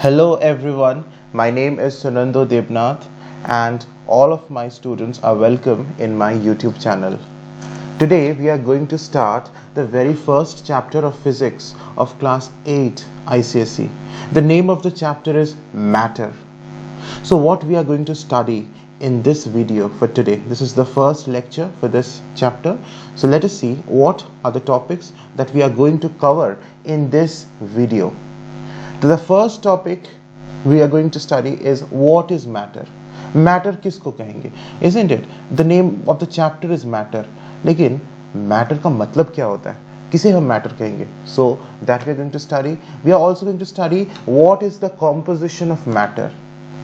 Hello everyone, my name is Sunando Debnath and all of my students are welcome in my YouTube channel. Today we are going to start the very first chapter of physics of class 8 ICSE. The name of the chapter is matter. So what we are going to study in this video for today, this is the first lecture for this chapter. So let us see what are the topics that we are going to cover in this video. So the first topic we are going to study is what is matter. Matter किसको कहेंगे? Isn't it? The name of the chapter is matter. लेकिन matter का मतलब क्या होता है? किसे हम matter कहेंगे? So that we are going to study. We are also going to study what is the composition of matter.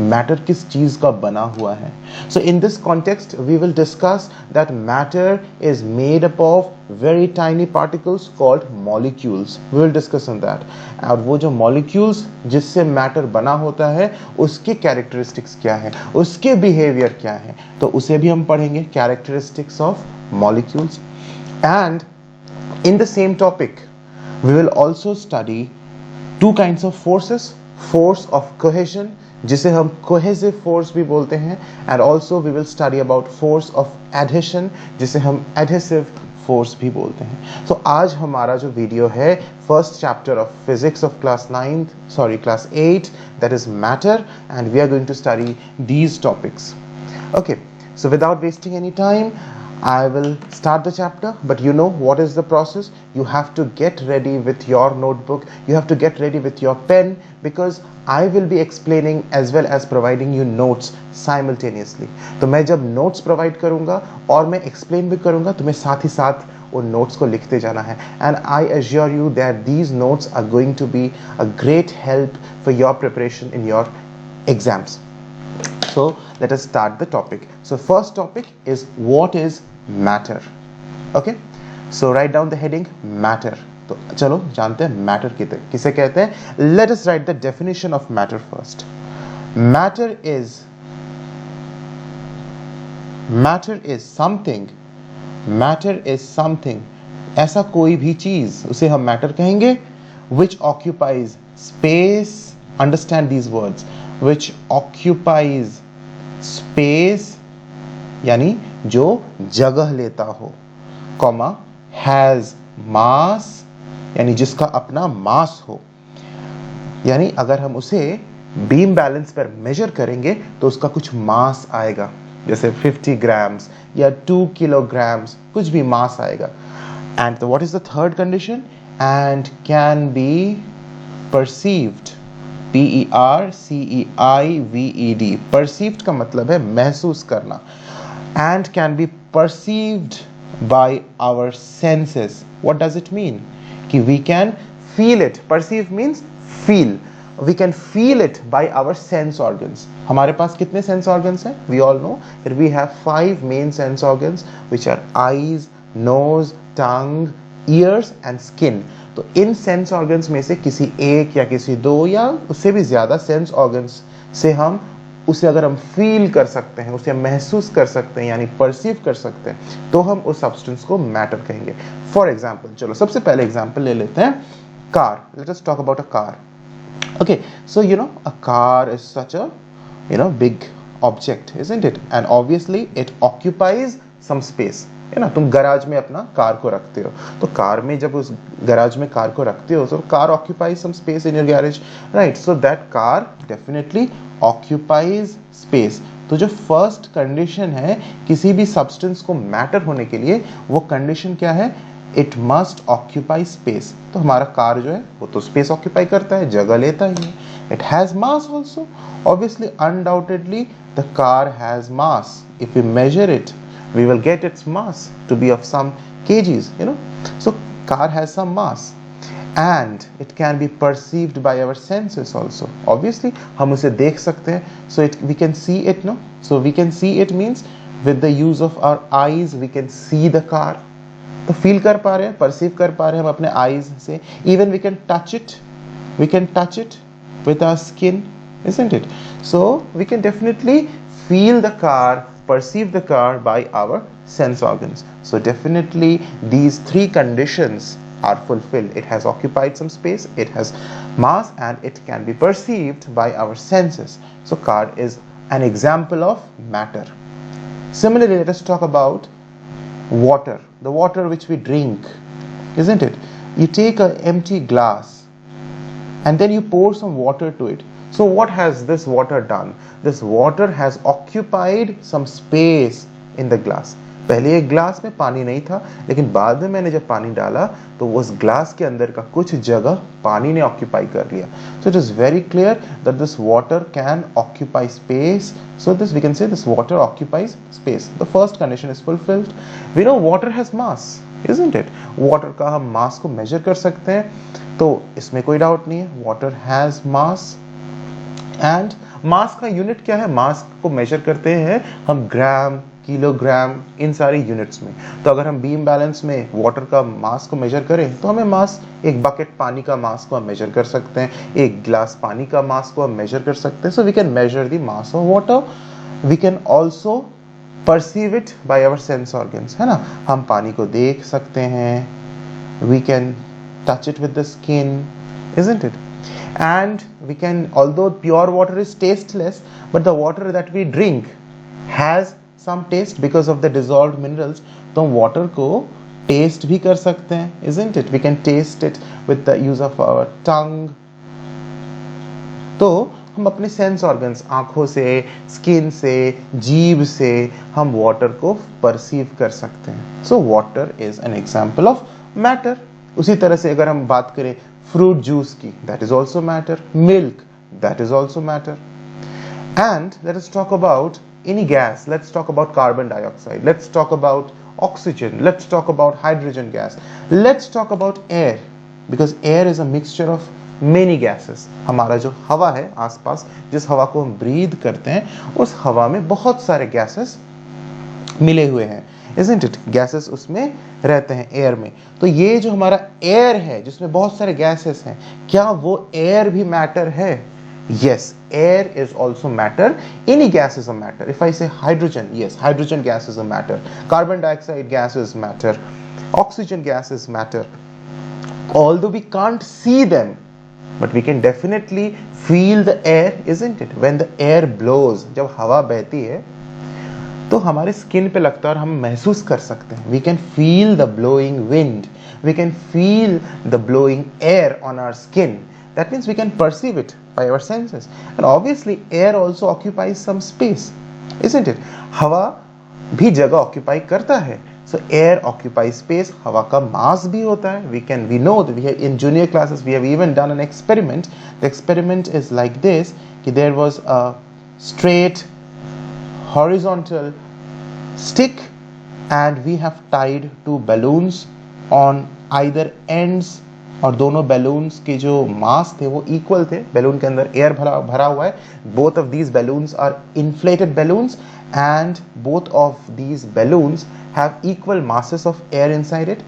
Matter किस चीज का बना हुआ है. So in this context we will discuss that matter is made up of very tiny particles called molecules. We will discuss on that. और वो जो molecules जिससे matter बना होता है उसके characteristics क्या है, उसके behavior क्या है, तो उसे भी हम पढ़ेंगे, characteristics of molecules. And in the same topic we will also study two kinds of forces. Force of cohesion जिसे हम cohesive force भी बोलते हैं, and also we will study about force of adhesion जिसे हम adhesive force भी बोलते हैं. So आज हमारा जो वीडियो है first chapter of physics of class 8, that is matter, and we are going to study these topics. Okay, so without wasting any time I will start the chapter, but you know what is the process. You have to get ready with your notebook, you have to get ready with your pen, because I will be explaining as well as providing you notes simultaneously. तो मैं जब notes provide करूँगा और मैं explain भी करूँगा, तुम्हें साथ ही साथ उन notes को लिखते जाना है. And I assure you that these notes are going to be a great help for your preparation in your exams. So let us start the topic. So first topic is what is matter. Okay, so write down the heading matter. तो चलो जानते हैं matter किसे कहते हैं. Let us write the definition of matter first. Matter is something. Matter is something. ऐसा कोई भी चीज, उसे हम matter कहेंगे, which occupies space. Understand these words. Which occupies space यानी जो जगह लेता हो, कॉमा has mass यानी जिसका अपना मास हो. यानी अगर हम उसे बीम बैलेंस पर मेजर करेंगे तो उसका कुछ मास आएगा, जैसे 50 grams या 2 kilograms, कुछ भी मास आएगा. And what is the third condition? And can be perceived. Perceived. Perceived का मतलब है महसूस करना. And can be perceived by our senses. What does it mean? कि we can feel it. Perceive means feel. We can feel it by our sense organs. हमारे पास कितने sense organs हैं? We all know that we have 5 main sense organs, which are eyes, nose, tongue, ears and skin. तो in sense organs में से किसी एक या किसी दो या उससे भी ज्यादा सेंस ऑर्गन्स से हम उसे अगर हम फील कर सकते हैं, उसे महसूस कर सकते हैं यानी परसीव कर सकते हैं, तो हम उस सब्सटेंस को मैटर कहेंगे. फॉर एग्जाम्पल, चलो सबसे पहले एग्जाम्पल ले लेते हैं. Car. Let us talk about a car. Okay, so a car is such a big object, isn't it? And obviously it occupies some space. तुम गैराज में अपना कार को रखते हो, तो कार में जब उस गैराज में कार को रखते हो, तो car occupies some space in your garage, right? So that car definitely occupies space. तो जो फर्स्ट कंडीशन है किसी भी सब्सटेंस को मैटर होने के लिए, वो कंडीशन क्या है? It must occupy space. तो हमारा कार जो है वो तो स्पेस ऑक्यूपाई करता है, जगह लेता ही है. It has mass also. Obviously undoubtedly the car has mass. If we measure it we will get its mass to be of some kgs. So car has some mass and it can be perceived by our senses also. Obviously हम उसे देख सकते हैं, so we can see it, no? So we can see it means with the use of our eyes we can see the car. तो feel कर पा रहे हैं, perceive कर पा रहे हैं हम अपने eyes से. Even we can touch it with our skin, isn't it? So we can definitely feel the car, perceive the car by our sense organs. So definitely these three conditions are fulfilled. It has occupied some space, it has mass, and it can be perceived by our senses. So car is an example of matter. Similarly, let us talk about water, the water which we drink, isn't it? You take an empty glass and then you pour some water to it. So what has this water done? This water has occupied some space in the glass. पहले एक glass में पानी नहीं था, लेकिन बाद में मैंने जब पानी डाला तो उस ग्लास के अंदर का कुछ जगह पानी ने ऑक्यूपाई कर लिया. So it is very clear that this water can occupy space. So this we can say this water occupies space. The first condition is fulfilled. We know water has mass, isn't it? Water का हम mass को measure कर सकते हैं, तो इसमें कोई doubt नहीं है. Water has mass. And mass का यूनिट क्या है? मास को मेजर करते हैं हम ग्राम, किलोग्राम, इन सारी यूनिट्स में. तो अगर हम बीम बैलेंस में वाटर का मास को मेजर करें तो हमें मास, एक बकेट पानी का मास को हम मेजर कर सकते हैं, एक गिलास पानी का मास को हम मेजर कर सकते हैं. So we can measure the mass of water. We can also perceive it by our sense organs, है ना. हम पानी को देख सकते हैं. We can touch it with the skin, isn't it? And we can, although pure water is tasteless, but the water that we drink has some taste because of the dissolved minerals. तो हम water को taste भी कर सकते हैं, isn't it? We can taste it with the use of our tongue. तो हम अपने सेंस ऑर्गन्स, आंखों से, स्किन से, जीभ से हम वाटर को परसीव कर सकते हैं. So water is an example of matter. उसी तरह से अगर हम बात करें fruit juice की, that is also matter. Milk, that is also matter. And let us talk about any gas. Let's talk about carbon dioxide. Let's talk about oxygen. Let's talk about hydrogen gas. Let's talk about air, because air is a mixture of many gases. हमारा जो हवा है आसपास, जिस हवा को हम breathe करते हैं, उस हवा में बहुत सारे गैसेस मिले हुए हैं, isn't it? गैसेस उसमें रहते हैं एयर में. तो ये जो हमारा एयर है जिसमें बहुत सारे गैसेस हैं, क्या वो एयर भी मैटर है? Yes, air is also matter. Any gas is a matter. If I say hydrogen, yes, hydrogen gas is a matter. Carbon dioxide gas is matter. Oxygen gas is matter. Although we can't see them, but we can definitely feel the air, isn't it? When the air blows, जब हवा बहती है तो हमारे skin पे लगता है और हम महसूस कर सकते हैं. We can feel the blowing wind, we can feel the blowing air on our skin. That means we can perceive it by our senses. And obviously air also occupies some space, isn't it? हवा भी जगह occupy करता है. So air occupies space. हवा का mass भी होता है. We know that we have in junior classes we have even done an experiment. The experiment is like this, कि there was a straight horizontal stick and we have tied two balloons on either ends, और दोनों balloons के जो mass थे वो equal थे. balloon के अंदर air भरा हुआ है. both of these balloons are inflated balloons and both of these balloons have equal masses of air inside it.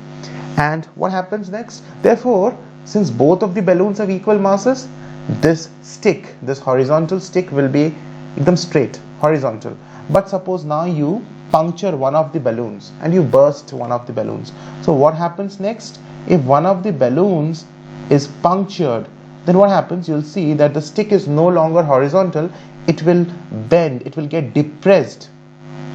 And what happens next? Therefore, since both of the balloons have equal masses, this stick, this horizontal stick will be एकदम straight, horizontal. But suppose now you puncture one of the balloons and you burst one of the balloons. So what happens next? If one of the balloons is punctured, then what happens? You'll see that the stick is no longer horizontal. It will bend, it will get depressed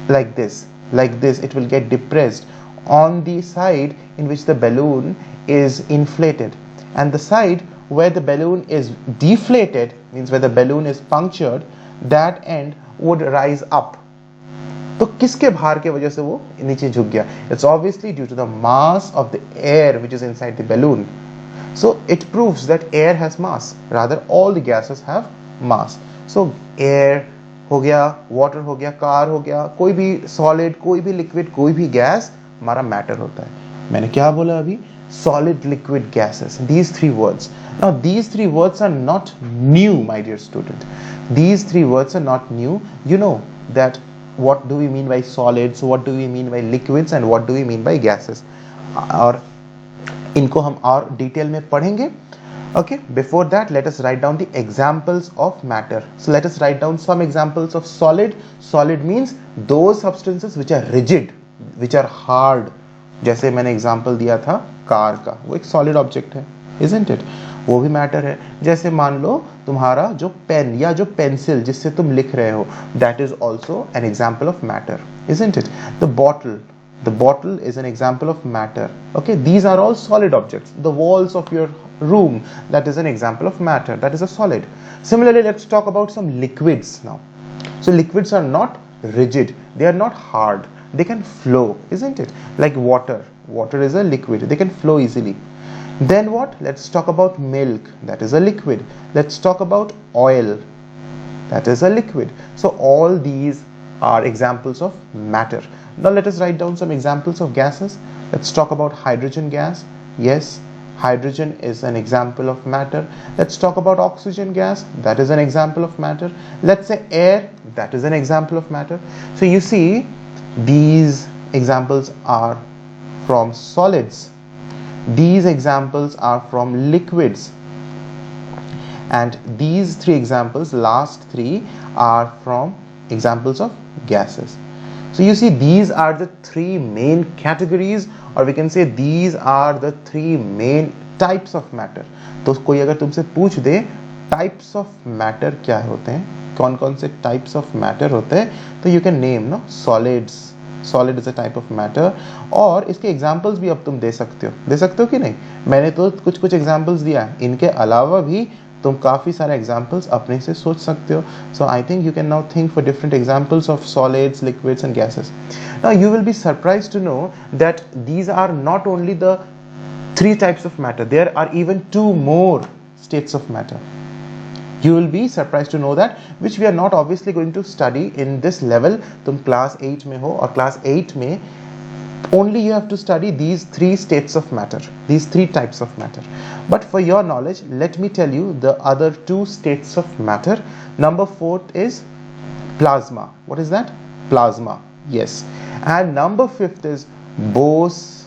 like this, it will get depressed on the side in which the balloon is inflated. And the side where the balloon is deflated, means where the balloon is punctured, that end would rise up. तो किसके भार के वजह से वो नीचे झुक गया? It's obviously due to the mass of the air which is inside the balloon. So it proves that air has mass. Rather, all the gases have mass. So air हो गया, water हो गया, car हो गया, कोई भी solid, कोई भी liquid, कोई भी gas हमारा matter होता है. मैंने क्या बोला अभी? Solid, liquid, gases. These three words. Now these three words are not new, my dear student. These three words are not new. You know that what do we mean by solids, what do we mean by liquids, and what do we mean by gases. और इनको हम और detail में पढ़ेंगे. Okay, before that let us write down the examples of matter. So let us write down some examples of solid. Solid means those substances which are rigid, which are hard, जैसे मैंने example दिया था car का, वो एक solid object है, isn't it? वो भी मैटर है। जैसे मान लो तुम्हारा जो पेन या जो पेंसिल जिससे तुम लिख रहे हो, that is also an example of matter, isn't it? The bottle is an example of matter. Okay, these are all solid objects. The walls of your room, that is an example of matter, that is a solid. Similarly, let's talk about some liquids now. So liquids are not rigid, they are not hard, they can flow, isn't it? Like water is a liquid, they can flow easily. Then what? Let's talk about milk, that is a liquid. Let's talk about oil, that is a liquid. So all these are examples of matter. Now let us write down some examples of gases. Let's talk about hydrogen gas. Yes, hydrogen is an example of matter. Let's talk about oxygen gas, that is an example of matter. Let's say air, that is an example of matter. So you see, these examples are from solids, these examples are from liquids, and these three examples, last three, are from examples of gases. So you see, these are the three main categories, or we can say these are the three main types of matter. तो कोई अगर तुमसे पूछ दे types of matter क्या होते हैं, कौन कौन से types of matter होते हैं, तो you can name, no, solids. Solid is a type of matter. और इसके examples भी अब तुम दे सकते हो कि नहीं? मैंने तो कुछ examples दिया है, इनके अलावा भी तुम काफी सारे एग्जाम्पल्स अपने से सोच सकते हो. So I think you can now think for different examples of solids, liquids and gases. Now you will be surprised to know that these are not only the three types of matter, there are even two more states of matter. You will be surprised to know that, which we are not obviously going to study in this level. तुम class 8 में हो, और class 8 में only you have to study these three states of matter, these three types of matter. But for your knowledge, let me tell you the other two states of matter. Number 4th is plasma. What is that? Plasma, yes. And number 5th is Bose-Einstein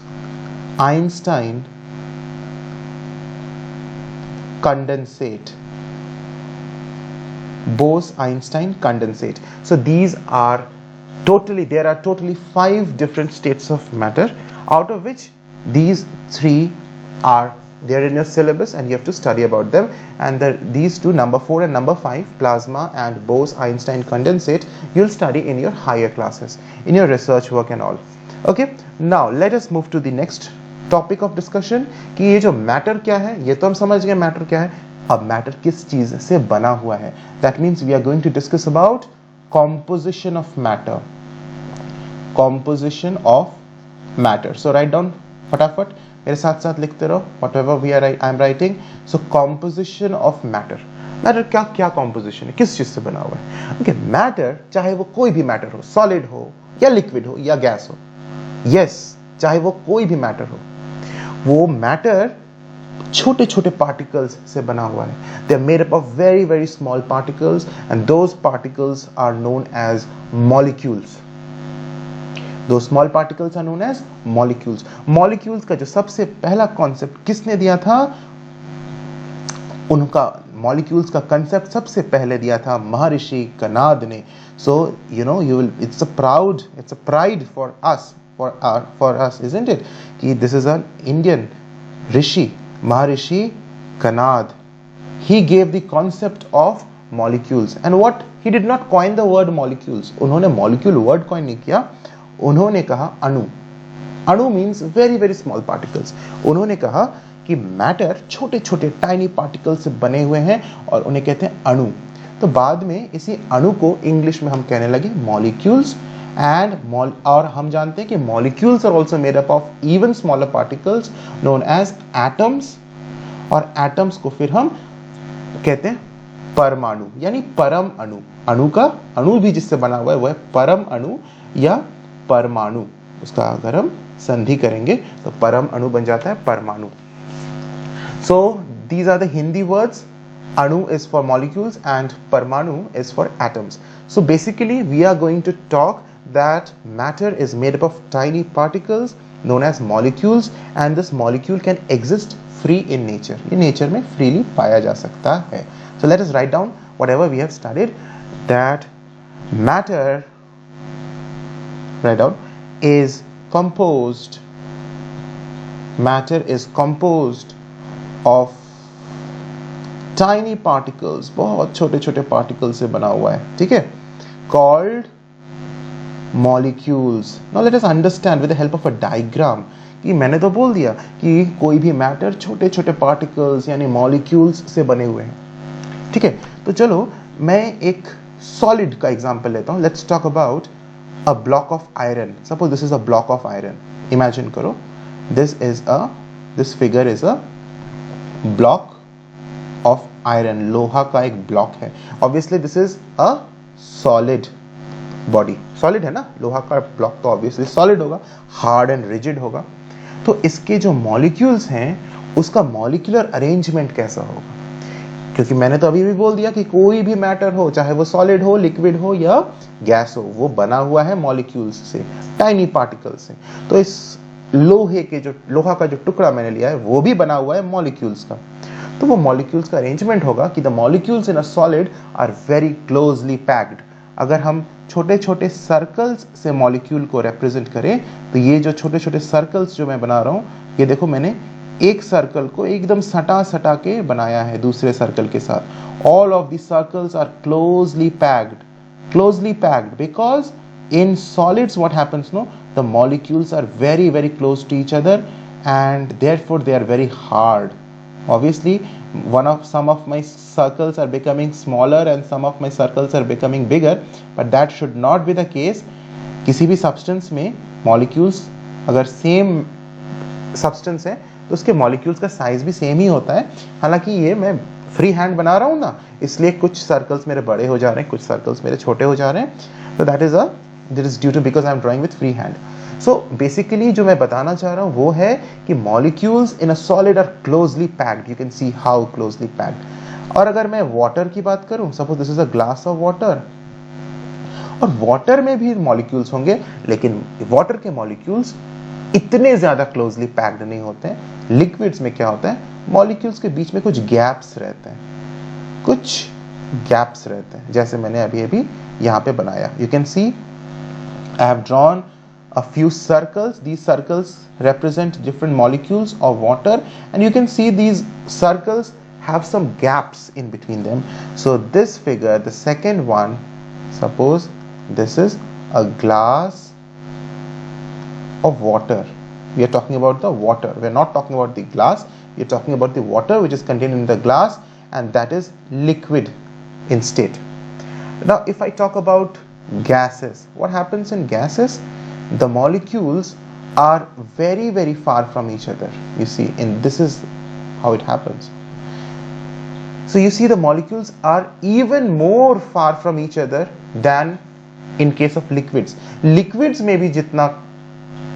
condensate. Bose-Einstein condensate. So these are there are totally 5 different states of matter, out of which these 3 are there in your syllabus and you have to study about them. And these two, number 4 and number 5, plasma and Bose-Einstein condensate, you'll study in your higher classes, in your research work and all. Okay, now let us move to the next topic of discussion कि ये जो matter क्या है, ये तो हम समझ गए matter क्या है. अब matter किस चीज से बना हुआ है? That means we are going to discuss about composition of matter. Composition of matter. So write down फटाफट, मेरे साथ साथ लिखते रहो whatever I am writing. So composition of matter. Matter क्या composition है, किस चीज से बना हुआ है? Okay, matter चाहे वो कोई भी matter हो, solid हो या liquid हो या gas हो, yes, चाहे वो कोई भी matter हो, वो matter छोटे छोटे particles से बना हुआ है. They are made up of very very small particles, and those particles are known as molecules. Those small particles are known as molecules. Molecules का जो सबसे पहला concept किसने दिया था? उनका molecules का concept सबसे पहले दिया था महर्षि कनाद ने. So you know, it's a pride for us, isn't it? कि this is an Indian rishi, Maharishi Kanad. He gave the concept of molecules, and what he did not coin the word molecules. उन्होंने molecule word coin नहीं किया, उन्होंने कहा अणु. अणु means very very small particles. उन्होंने कहा कि मैटर छोटे छोटे टाइनी पार्टिकल से बने हुए हैं और उन्हें कहते हैं अणु. तो बाद में इसी अणु को इंग्लिश में हम कहने लगे मॉलिक्यूल्स. और हम जानते हैं कि molecules are also made up of even smaller particles known as atoms, और एटम्स को फिर हम कहते हैं परमाणु, यानी परम अणु. अणु का अणु भी जिससे बना हुआ है वह परम अणु या परमाणु. उसका अगर हम संधि करेंगे तो परम अणु बन जाता है परमाणु. So these are the Hindi words. Anu is for molecules and Parmanu is for atoms. So basically we are going to talk that matter is made up of tiny particles known as molecules, and this molecule can exist free in nature. ये nature में freely पाया जा सकता है. So let us write down whatever we have studied. That matter, write down, is composed matter is composed of tiny particles, बहुत छोटे छोटे particle से बना हुआ है, ठीक है, called molecules. Now let us understand with the help of a diagram कि मैंने तो बोल दिया कि कोई भी मैटर छोटे छोटे पार्टिकल्स यानी मॉलिक्यूल्स से बने हुए हैं, ठीक है. तो चलो मैं एक सॉलिड का एग्जांपल लेता हूं. Let's talk about a block of iron. Suppose this is a block of iron. Imagine करो this figure is a block of iron. लोहा का एक ब्लॉक है. Obviously this is a solid body. Solid है ना, लोहा का ब्लॉक तो ऑब्वियसली सॉलिड होगा, हार्ड एंड रिजिड होगा. तो इसके जो मॉलिक्यूल्स हैं उसका मॉलिक्यूलर अरेंजमेंट कैसा होगा, क्योंकि मैंने तो अभी भी बोल दिया कि कोई भी मैटर हो, चाहे वो सॉलिड हो, लिक्विड हो या गैस हो, वो बना हुआ है मॉलिक्यूल्स से, टाइनी पार्टिकल से. तो इस लोहा का जो टुकड़ा मैंने लिया है वो भी बना हुआ है मॉलिक्यूल्स का. तो वो मॉलिक्यूल्स का अरेंजमेंट होगा कि the molecules in a solid are very closely packed. अगर हम छोटे छोटे सर्कल्स से मॉलिक्यूल को रिप्रेजेंट करें तो ये जो छोटे छोटे सर्कल्स जो मैं बना रहा हूँ, ये देखो मैंने एक सर्कल को एकदम सटा सटा के बनाया है दूसरे सर्कल के साथ. All of the circles are closely packed because in solids what happens, no, the molecules are very very close to each other and therefore they are very hard. Obviously some of my circles are becoming smaller and some of my circles are becoming bigger, but that should not be the case. किसी भी substance में molecules अगर same substance है तो उसके molecules का size भी same ही होता है. हालांकि ये मैं फ्री हैंड बना रहा हूँ ना, इसलिए कुछ सर्कल्स मेरे बड़े हो जा रहे हैं, कुछ सर्कल्स मेरे छोटे हो जा रहे हैं. तो that is due to because I am drawing with free hand. So basically जो मैं बताना चाह रहा हूँ वो है कि molecules in a solid are closely packed. You can see how closely packed. और अगर मैं water की बात करूँ, suppose this is a glass of water, और water में भी molecules होंगे, लेकिन water के molecules इतने ज्यादा closely packed नहीं होते हैं. Liquids में क्या होता है, molecules के बीच में कुछ gaps रहते हैं, जैसे मैंने अभी यहाँ पे बनाया. You can see I have drawn a few circles. These circles represent different molecules of water, and you can see these circles have some gaps in between them. So this figure, the second one, suppose this is a glass of water. We are talking about the water. We are not talking about the glass. We are talking about the water which is contained in the glass, and that is liquid in state. Now if I talk about gases, what happens in gases? The molecules are very very far from each other. You see, and this is how it happens. So you see the molecules are even more far from each other than in case of liquids. Liquids में भी जितना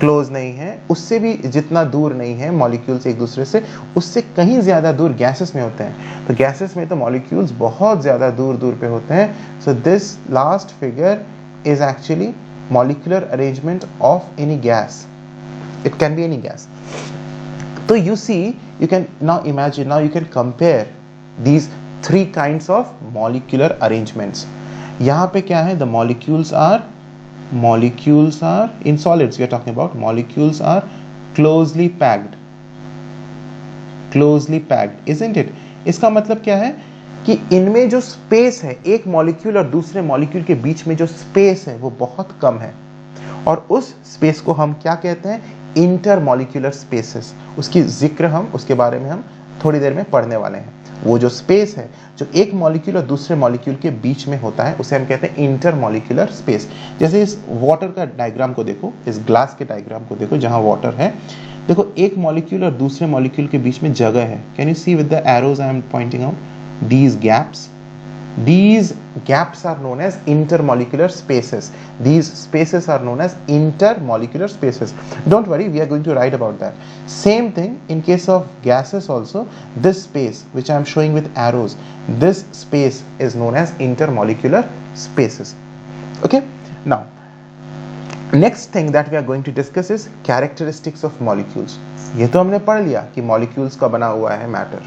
close नहीं है, उससे भी जितना दूर नहीं है मॉलिक्यूल्स एक दूसरे से, उससे कहीं ज्यादा दूर गैसेस में होते हैं. तो गैसेस में तो मॉलिक्यूल्स बहुत ज्यादा दूर दूर पे होते हैं. So this last figure is actually molecular arrangement of any gas. It can be any gas. So you see, you can now imagine, now you can compare these three kinds of molecular arrangements. यहाँ पे क्या है, the molecules are in solids we are talking about, molecules are closely packed, isn't it? इसका मतलब क्या है कि इनमें जो स्पेस है, एक मॉलिक्यूल और दूसरे मॉलिक्यूल के बीच में जो स्पेस है वो बहुत कम है, और उस स्पेस को हम क्या कहते हैं, इंटरमॉलिक्यूलर स्पेसेस. उसके बारे में हम थोड़ी देर में पढ़ने वाले हैं. वो जो स्पेस है जो एक मॉलिक्यूल और दूसरे मॉलिक्यूल के बीच में होता है उसे हम कहते हैं इंटरमॉलिक्यूलर स्पेस. जैसे इस वाटर का डायग्राम को देखो, इस ग्लास के डायग्राम को देखो जहां वाटर है, देखो एक मॉलिक्यूल और दूसरे मॉलिक्यूल के बीच में जगह है. Can you see with the arrows I am pointing out these gaps are known as intermolecular spaces. These spaces are known as intermolecular spaces. Don't worry, we are going to write about that. Same thing in case of gases also. This space which I am showing with arrows, this space is known as intermolecular spaces. Okay, now next thing that we are going to discuss is characteristics of molecules. ये तो हमने पढ़ लिया कि molecules का बना हुआ है matter.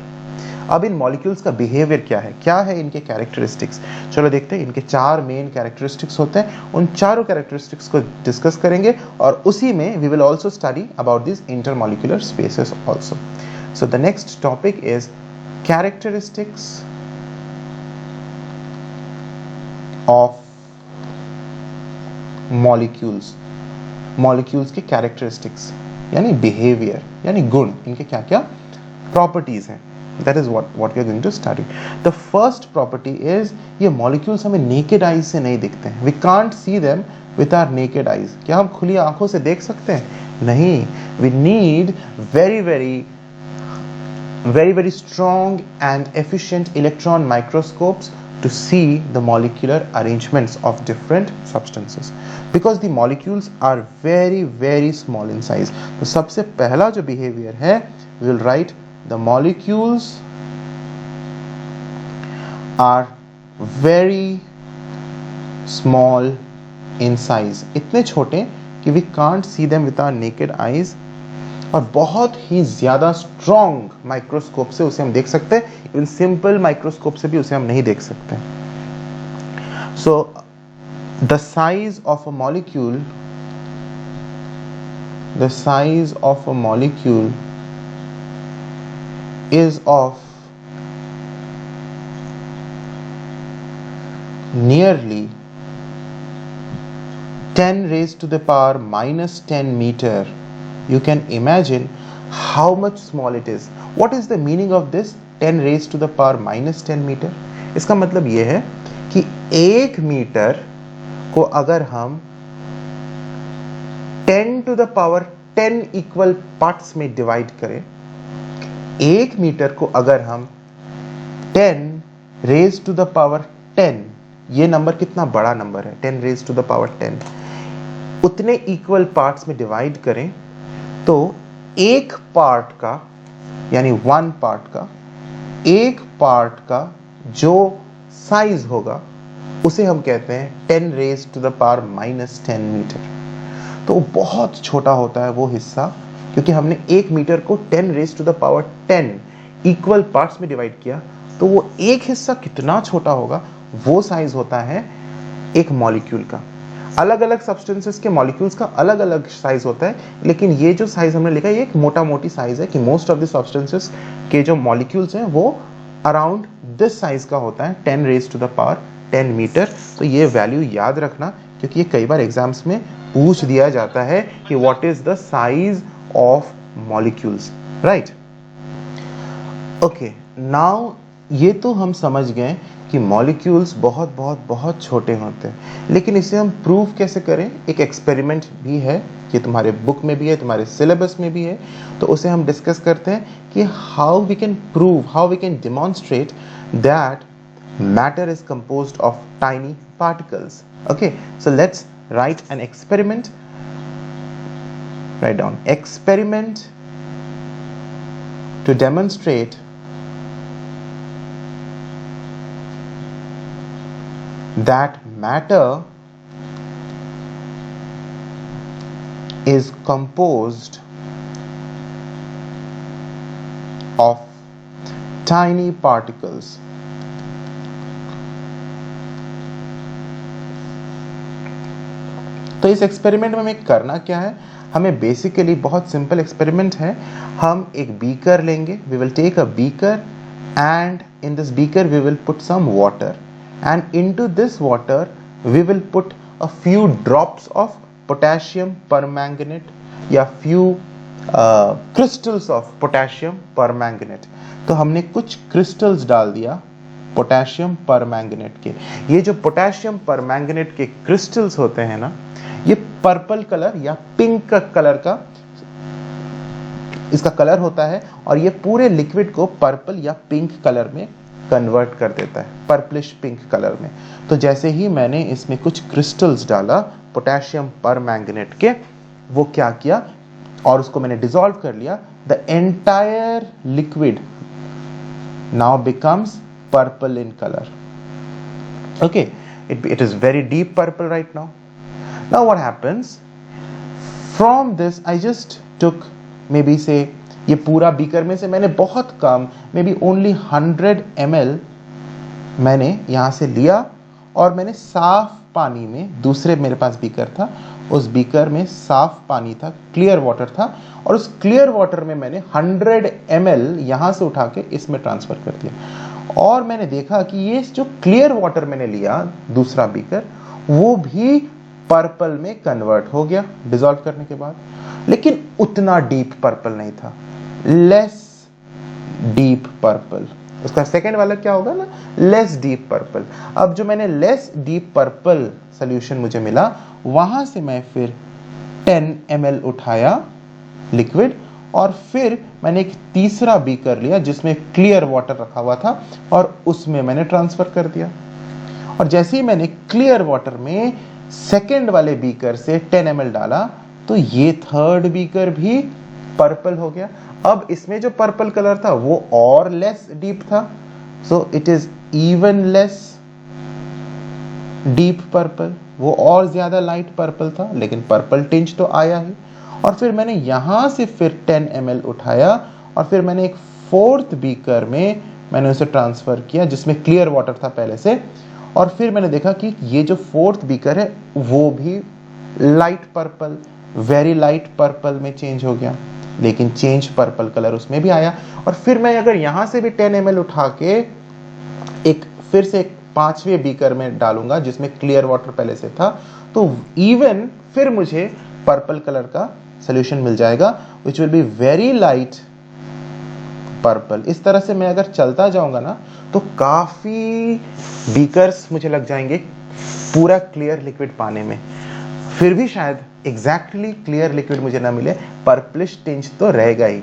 अब इन मॉलिक्यूल्स का बिहेवियर क्या है इनके कैरेक्टरिस्टिक्स, चलो देखते हैं। इनके 4 मेन कैरेक्टरिस्टिक्स होते हैं, उन चारों कैरेक्टरिस्टिक्स को डिस्कस करेंगे और उसी में we will also study about this intermolecular spaces also. So the next topic is characteristics of molecules के कैरेक्टरिस्टिक्स यानी बिहेवियर, यानी गुण, इनके क्या क्या प्रॉपर्टीज हैं। That is what we are going to study. The first property is ये molecules हमें नेकेड आईज से नहीं दिखते हैं, we can't see them with our naked eyes. क्या हम खुली आंखों से देख सकते हैं? नहीं, we need very strong and efficient electron microscopes to see the molecular arrangements of different substances because the molecules are very small in size. तो सबसे पहला जो behavior है, we will write the molecules are very small in size, इतने छोटे कि we can't see them with our naked eyes, और बहुत ही ज्यादा स्ट्रॉन्ग माइक्रोस्कोप से उसे हम देख सकते हैं, इवन सिंपल माइक्रोस्कोप से भी उसे हम नहीं देख सकते। So the size of a molecule is of nearly 10 raised to the power minus 10 meter. You can imagine how much small it is. What is the meaning of this 10 raised to the power minus 10 meter? इसका मतलब यह है कि 1 metre को अगर हम 10 to the power 10 equal parts में divide करें, 1 मीटर को अगर हम 10 रेज टू द पावर 10, ये नंबर कितना बड़ा नंबर है, 10 रेज टू द पावर 10, उतने इक्वल पार्ट्स में डिवाइड करें तो एक पार्ट का, यानी 1 पार्ट का, एक पार्ट का जो साइज होगा उसे हम कहते हैं 10 raise to the power minus 10 metre. तो बहुत छोटा होता है वो हिस्सा, क्योंकि हमने 1 मीटर को 10 raise to the power 10 equal parts में डिवाइड किया, तो वो एक हिस्सा कितना छोटा होगा, वो साइज होता है एक मॉलिक्यूल का। अलग अलग सब्सटेंसेस के मॉलिक्यूल्स का अलग अलग साइज होता है, लेकिन ये जो साइज हमने लिखा है ये एक मोटा मोटी साइज है कि मोस्ट ऑफ द सब्सटेंसेस के जो मॉलिक्यूल्स हैं वो अराउंड दिस साइज का होता है, 10 raise to the power 10 metre. तो ये वैल्यू याद रखना, क्योंकि ये कई बार एग्जाम्स में पूछ दिया जाता है कि what is the size of molecules, right. Okay, now ये तो हम समझ गए कि मॉलिक्यूल्स बहुत छोटे होते हैं, लेकिन इसे हम प्रूव कैसे करें? एक एक्सपेरिमेंट भी है, ये तुम्हारे बुक में भी है, तुम्हारे सिलेबस में भी है, तो उसे हम डिस्कस करते हैं कि how we can prove, how we can demonstrate that matter is composed of tiny particles. Okay, so let's write an experiment. Write down experiment to demonstrate that matter is composed of tiny particles. तो इस experiment में हमें करना क्या है? हमें basically बहुत simple experiment है। हम एक बीकर लेंगे, we will take a beaker and in this beaker we will put some water and into this water we will put a few drops of potassium permanganate या few crystals of potassium permanganate. तो हमने कुछ crystals डाल दिया potassium permanganate के। ये जो potassium permanganate के क्रिस्टल्स होते हैं ना, ये पर्पल कलर या पिंक कलर का इसका कलर होता है, और ये पूरे लिक्विड को पर्पल या पिंक कलर में कन्वर्ट कर देता है, पर्पलिश पिंक कलर में। तो जैसे ही मैंने इसमें कुछ क्रिस्टल्स डाला पोटेशियम परमैंगनेट के, वो क्या किया और उसको मैंने डिसॉल्व कर लिया, the entire liquid now becomes purple in colour. Okay, it is very deep purple right now. Now what happens? From this I just took maybe say ये पूरा बीकर में से मैंने बहुत कम, मे बी ओनली 100 ml मैंने यहाँ से लिया और मैंने साफ पानी में, दूसरे मेरे पास बीकर था, उस बीकर में साफ पानी था, क्लियर वाटर था, और उस क्लियर वाटर में मैंने 100 ml यहाँ से उठा के इसमें ट्रांसफर कर दिया। और मैंने देखा कि ये जो क्लियर वाटर मैंने लिया दूसरा बीकर, वो भी पर्पल में कन्वर्ट हो गया डिसॉल्व करने के बाद, लेकिन उतना डीप पर्पल नहीं था, लेस डीप पर्पल। उसका सेकेंड वाला क्या होगा ना, लेस डीप पर्पल। अब जो मैंने लेस डीप पर्पल सोल्यूशन मुझे मिला, वहां से मैं फिर 10 ml उठाया लिक्विड, और फिर मैंने एक तीसरा बीकर लिया जिसमें क्लियर वाटर रखा हुआ था और उसमें मैंने ट्रांसफर कर दिया। और जैसे ही मैंने क्लियर वाटर में सेकेंड वाले बीकर से 10 ml डाला, तो ये थर्ड बीकर भी पर्पल हो गया। अब इसमें जो पर्पल कलर था वो और लेस डीप था, so it is even less deep purple, वो और ज्यादा लाइट पर्पल था, लेकिन पर्पल टिंज तो आया ही। और फिर मैंने यहां से फिर 10 ml उठाया और फिर मैंने एक फोर्थ बीकर में मैंने उसे ट्रांसफर किया जिसमें क्लियर वाटर था पहले से, और फिर मैंने देखा कि ये जो फोर्थ बीकर है वो भी light purple, very light purple में चेंज हो गया, लेकिन चेंज पर्पल कलर उसमें भी आया। और फिर मैं अगर यहां से भी 10 ml उठा के एक फिर से एक पांचवें बीकर में डालूंगा जिसमें क्लियर वाटर पहले से था, तो इवन फिर मुझे पर्पल कलर का सॉल्यूशन मिल जाएगा, which will be very light purple. इस तरह से मैं अगर चलता जाऊंगा ना, तो काफी बीकर्स मुझे लग जाएंगे पूरा क्लियर लिक्विड पाने में, फिर भी शायद एग्जैक्टली क्लियर लिक्विड मुझे ना मिले, पर्पलिश टिंज तो रहेगा ही।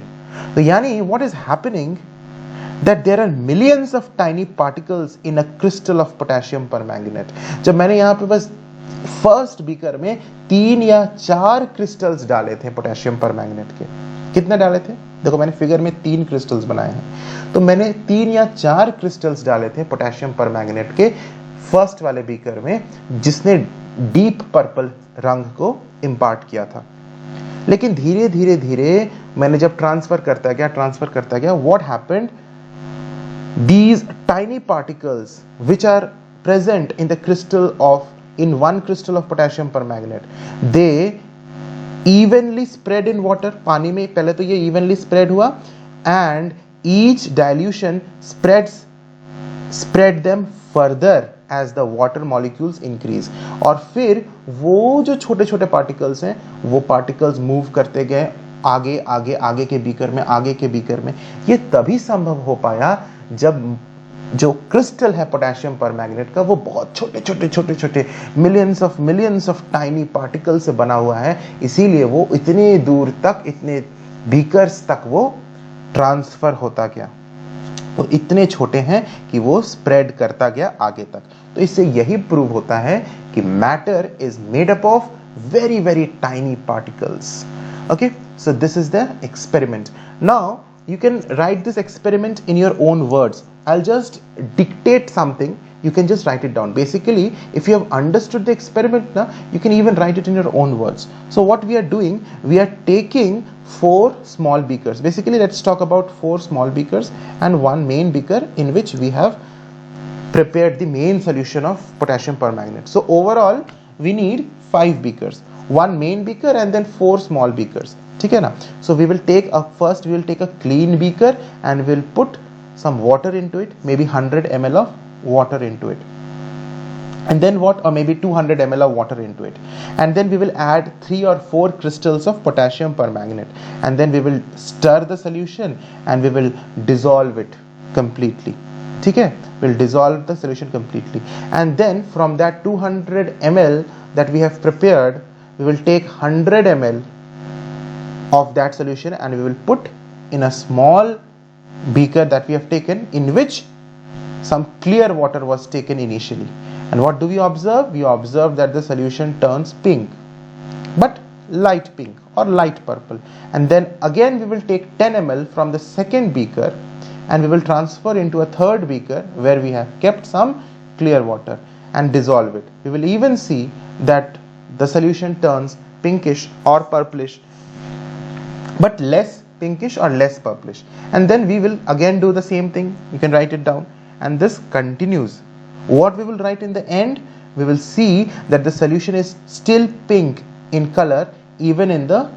तो यानी what is happening, that there are millions of tiny particles in a crystal of potassium permanganate। जब मैंने यहाँ पे बस फर्स्ट बीकर में 3 या 4 क्रिस्टल्स डाले थे पोटेशियम परमैंगनेट के, कितने डाले थे देखो, मैंने फिगर में 3 क्रिस्टल्स बनाए हैं, तो मैंने 3 या 4 क्रिस्टल्स डाले थे पोटेशियम परमैंगनेट के फर्स्ट वाले बीकर में, जिसने डीप पर्पल रंग को इंपार्ट किया था। लेकिन धीरे धीरे धीरे मैंने जब ट्रांसफर करता गया, what happened, these tiny particles which are present in the crystal of in one crystal of potassium permanganate, they evenly spread in water, पानी में पहले तो ये evenly spread हुआ, and each dilution spread them further as the water molecules increase। और फिर वो जो छोटे छोटे particles हैं, वो particles move करते गए आगे आगे आगे के बीकर में, आगे के बीकर में। ये तभी संभव हो पाया जब जो क्रिस्टल है पोटेशियम परमैंगनेट का, वो बहुत छोटे छोटे छोटे छोटे मिलियंस ऑफ टाइनी पार्टिकल से बना हुआ है, इसीलिए वो इतने दूर तक, इतने बीकर्स तक वो ट्रांसफर होता गया। तो इतने छोटे हैं कि वो स्प्रेड करता गया आगे तक। तो इससे यही प्रूव होता है कि matter is made up of very very tiny particles. Okay, so this is the experiment. Now you can write this experiment in your own words. I'll just dictate something, you can just write it down. Basically, if you have understood the experiment now, you can even write it in your own words. So what we are doing, we are taking 4 small beakers. Basically, let's talk about 4 small beakers and 1 main beaker in which we have prepared the main solution of potassium permanganate. So overall we need 5 beakers, 1 main beaker and then 4 small beakers, ठीक है ना। So we will take first we will take a clean beaker and we'll put some water into it, maybe 100 ml of water into it, and then what, or maybe 200 ml of water into it, and then we will add 3 or 4 crystals of potassium permanganate, and then we will stir the solution and we will dissolve it completely, ठीक है, we'll dissolve the solution completely, and then from that 200 ml that we have prepared, we will take 100 ml of that solution and we will put in a small beaker that we have taken, in which some clear water was taken initially. And what do we observe? We observe that the solution turns pink, but light pink or light purple. And then again we will take 10 ml from the second beaker and we will transfer into a third beaker where we have kept some clear water and dissolve it. We will even see that the solution turns pinkish or purplish, but less pinkish or less purplish, and then we will again do the same thing. You can write it down, and this continues. What we will write in the end, we will see that the solution is still pink in color even in the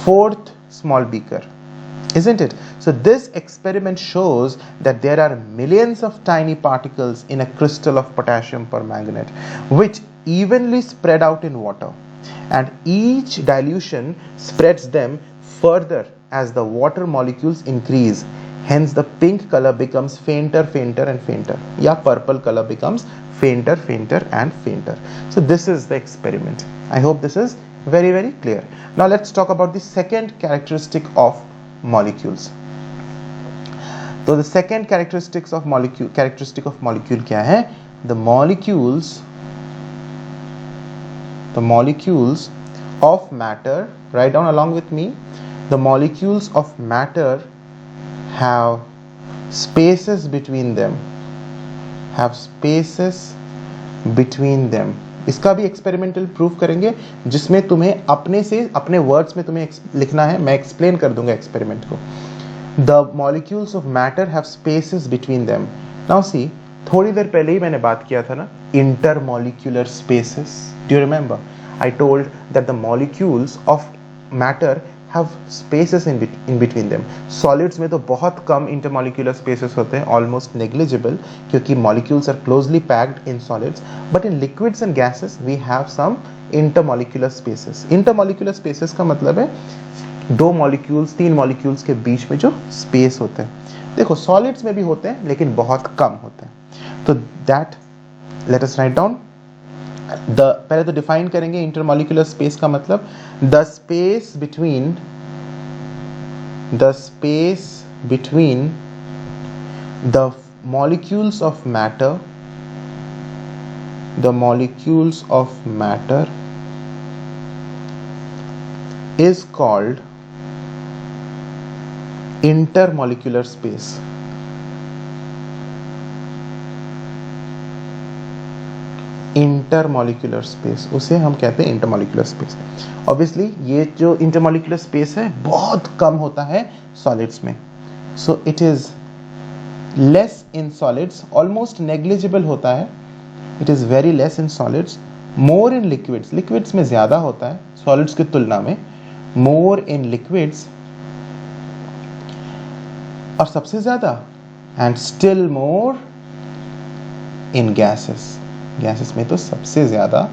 fourth small beaker, isn't it? So this experiment shows that there are millions of tiny particles in a crystal of potassium permanganate which evenly spread out in water, and each dilution spreads them further as the water molecules increase. Hence the pink color becomes fainter and fainter, yeah, purple color becomes fainter and fainter. So this is the experiment. I hope this is very clear. Now let's talk about the second characteristic of molecules. So the second characteristic of molecule क्या है? The molecules of matter, write down along with me. The molecules of matter have spaces between them. इसका भी experimental proof करेंगे, जिसमें तुम्हें अपने words में तुम्हें लिखना है. मैं एक्सप्लेन कर दूंगा एक्सपेरिमेंट को. The molecules of matter have spaces between them. Now see, थोड़ी देर पहले ही मैंने बात किया था ना, intermolecular spaces. Do you remember? I told that the molecules of matter have spaces in between them. Solids में तो बहुत कम intermolecular spaces होते हैं, almost negligible, क्योंकि molecules are closely packed in solids. But in liquids and gases we have some intermolecular spaces. Intermolecular spaces का मतलब है दो molecules, तीन molecules के बीच में जो space होते हैं. देखो solids में भी होते हैं लेकिन बहुत कम होते हैं. तो that let us write down. पहले तो डिफाइन करेंगे इंटरमॉलिक्यूलर स्पेस का मतलब, the space between the molecules of matter is called intermolecular space. Intermolecular space, उसे हम कहते हैं इंटरमॉलिक्यूलर स्पेस. ऑब्वियसली ये जो इंटरमॉलिक्यूलर स्पेस है बहुत कम होता है सॉलिड्स में. So it is less in solids, almost negligible होता है. It is very less in solids, more in liquids. Liquids में ज्यादा होता है सॉलिड्स की तुलना में, मोर इन लिक्विड्स, और सबसे ज्यादा and still more in gases. Gases में तो सबसे ज्यादा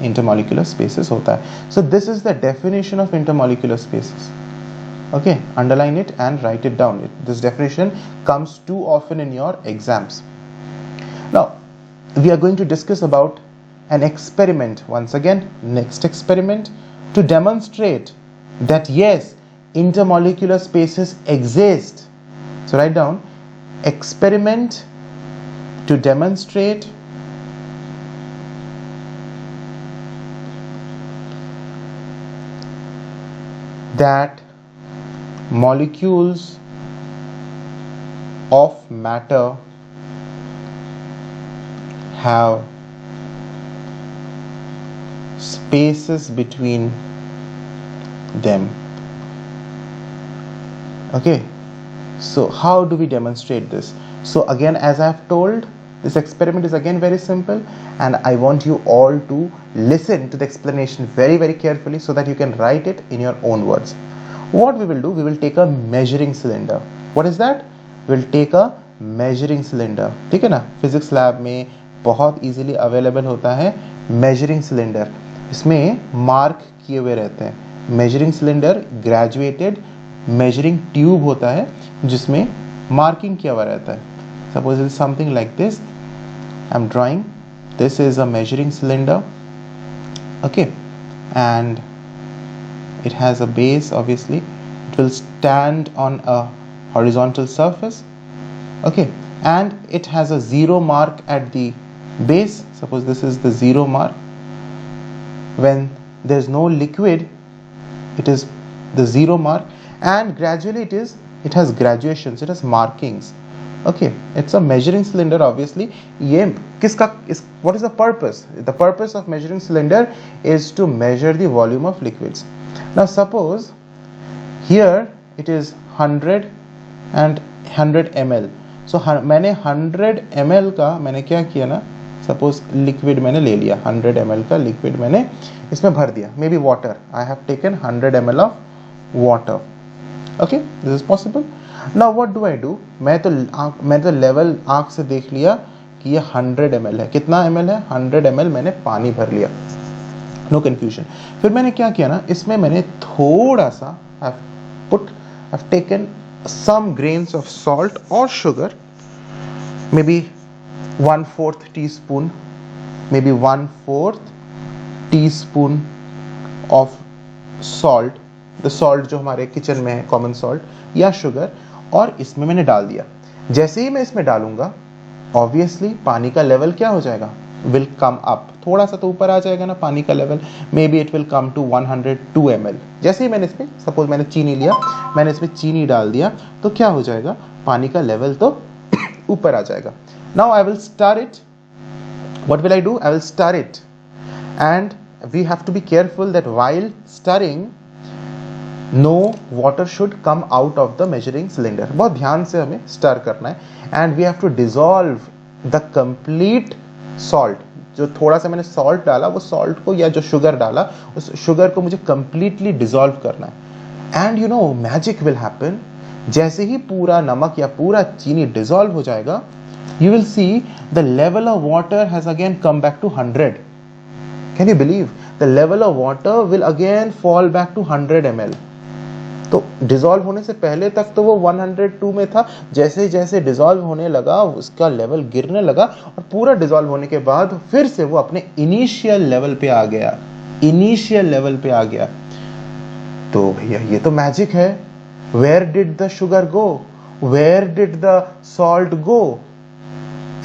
intermolecular spaces होता है. So this is the definition of intermolecular spaces. Okay, underline it and write it down. This definition comes too often in your exams. Now we are going to discuss about an experiment once again, next experiment, to demonstrate that yes, intermolecular spaces exist. So write down, experiment to demonstrate that molecules of matter have spaces between them. Okay, so how do we demonstrate this? So again, as I have told, this experiment is again very simple, and I want you all to listen to the explanation very carefully so that you can write it in your own words. What we will do, we will take a measuring cylinder. What is that? We will take a measuring cylinder. ठीक है ना, physics lab में बहुत easily available होता है measuring cylinder. इसमें mark किए हुए रहते हैं. measuring cylinder graduated measuring tube होता है जिसमें मार्किंग किया हुआ रहता है. Suppose it is something like this. I'm drawing. This is a measuring cylinder. Okay, and it has a base. Obviously it will stand on a horizontal surface. Okay, and it has a zero mark at the base. Suppose this is the zero mark. When there's no liquid, it is the zero mark, and gradually it has graduations, it has markings. Okay, it's a measuring cylinder. Obviously what is the purpose? The purpose of measuring cylinder is to measure the volume of liquids. Now suppose here it is 100 and 100 ml. So मैंने 100 ml का मैंने क्या किया ना, suppose liquid मैंने ले लिया, 100 ml का लिक्विड मैंने इसमें भर दिया, may be water, I have taken 100 ml of water. Okay, this is possible. Now what do I do, मैं तो लेवल आंख से देख लिया कि ये 100 ml है. कितना ml है? 100 ml मैंने पानी भर लिया, नो कंफ्यूजन. फिर मैंने क्या किया ना, इसमें मैंने थोड़ा सा I've taken some grains of salt or sugar, maybe 1/4 teaspoon, maybe 1/4 teaspoon of salt, the salt जो हमारे किचन में है, कॉमन सॉल्ट या शुगर, और इसमें मैंने डाल दिया. जैसे ही मैं इसमें डालूंगा, ऑब्वियसली पानी का लेवल क्या हो जाएगा, विल कम अप. थोड़ा सा तो ऊपर आ जाएगा ना पानी का level, maybe it will come to 102 ml. जैसे ही मैंने इसमें, सपोज मैंने चीनी लिया, मैंने इसमें चीनी डाल दिया, तो क्या हो जाएगा, पानी का लेवल तो ऊपर आ जाएगा. Now I will stir it. What will I do, I will stir it, and we have to be careful that while stirring no water should come out of the measuring cylinder. बहुत ध्यान से हमें stir करना है, and we have to dissolve the complete salt. जो थोड़ा सा मैंने सॉल्ट डाला, वो सॉल्ट को या जो शुगर डाला, उस शुगर को मुझे कंप्लीटली डिसॉल्व करना है. And you know, magic will happen. जैसे ही पूरा नमक या पूरा चीनी डिसॉल्व हो जाएगा, you will see the level of water has again come back to 100. Can you believe, the level of water will again fall back to 100 ml. तो dissolve होने से पहले तक तो वो 102 में था, जैसे जैसे डिसॉल्व होने लगा उसका लेवल गिरने लगा, और पूरा डिसॉल्व होने के बाद फिर से वो अपने इनिशियल लेवल पे आ गया, इनिशियल लेवल पे आ गया. तो भैया ये तो मैजिक है. Where did the sugar go, where did the salt go?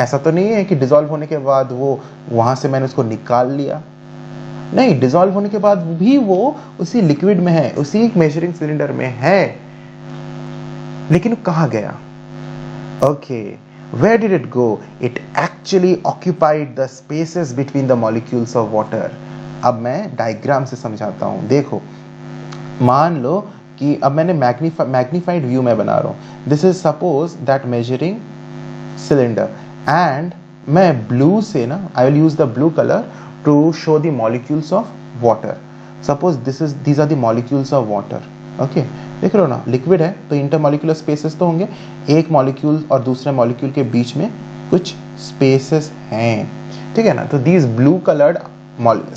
ऐसा तो नहीं है कि डिसॉल्व होने के बाद वो वहां से मैंने उसको निकाल लिया. नहीं, डिसॉल्व होने के बाद भी वो उसी लिक्विड में है, उसी मेजरिंग सिलेंडर में है, लेकिन वो कहां गया? Okay, where did it go? It actually occupied the spaces between the molecules of water. अब मैं डायग्राम से समझाता हूं. देखो, मान लो कि अब मैंने मैग्नीफाइड व्यू में बना रहा हूं. This is suppose that measuring cylinder, and मैं ब्लू से ना, I will use the blue colour to show the molecules of water. Suppose these are the molecules of water. Okay, देख रहे हो ना, लिक्विड है तो इंटरमॉलिक्यूलर स्पेसेस तो होंगे, एक मॉलिक्यूल और दूसरे मॉलिक्यूल के बीच में कुछ स्पेसेस हैं, ठीक है ना. तो these blue colored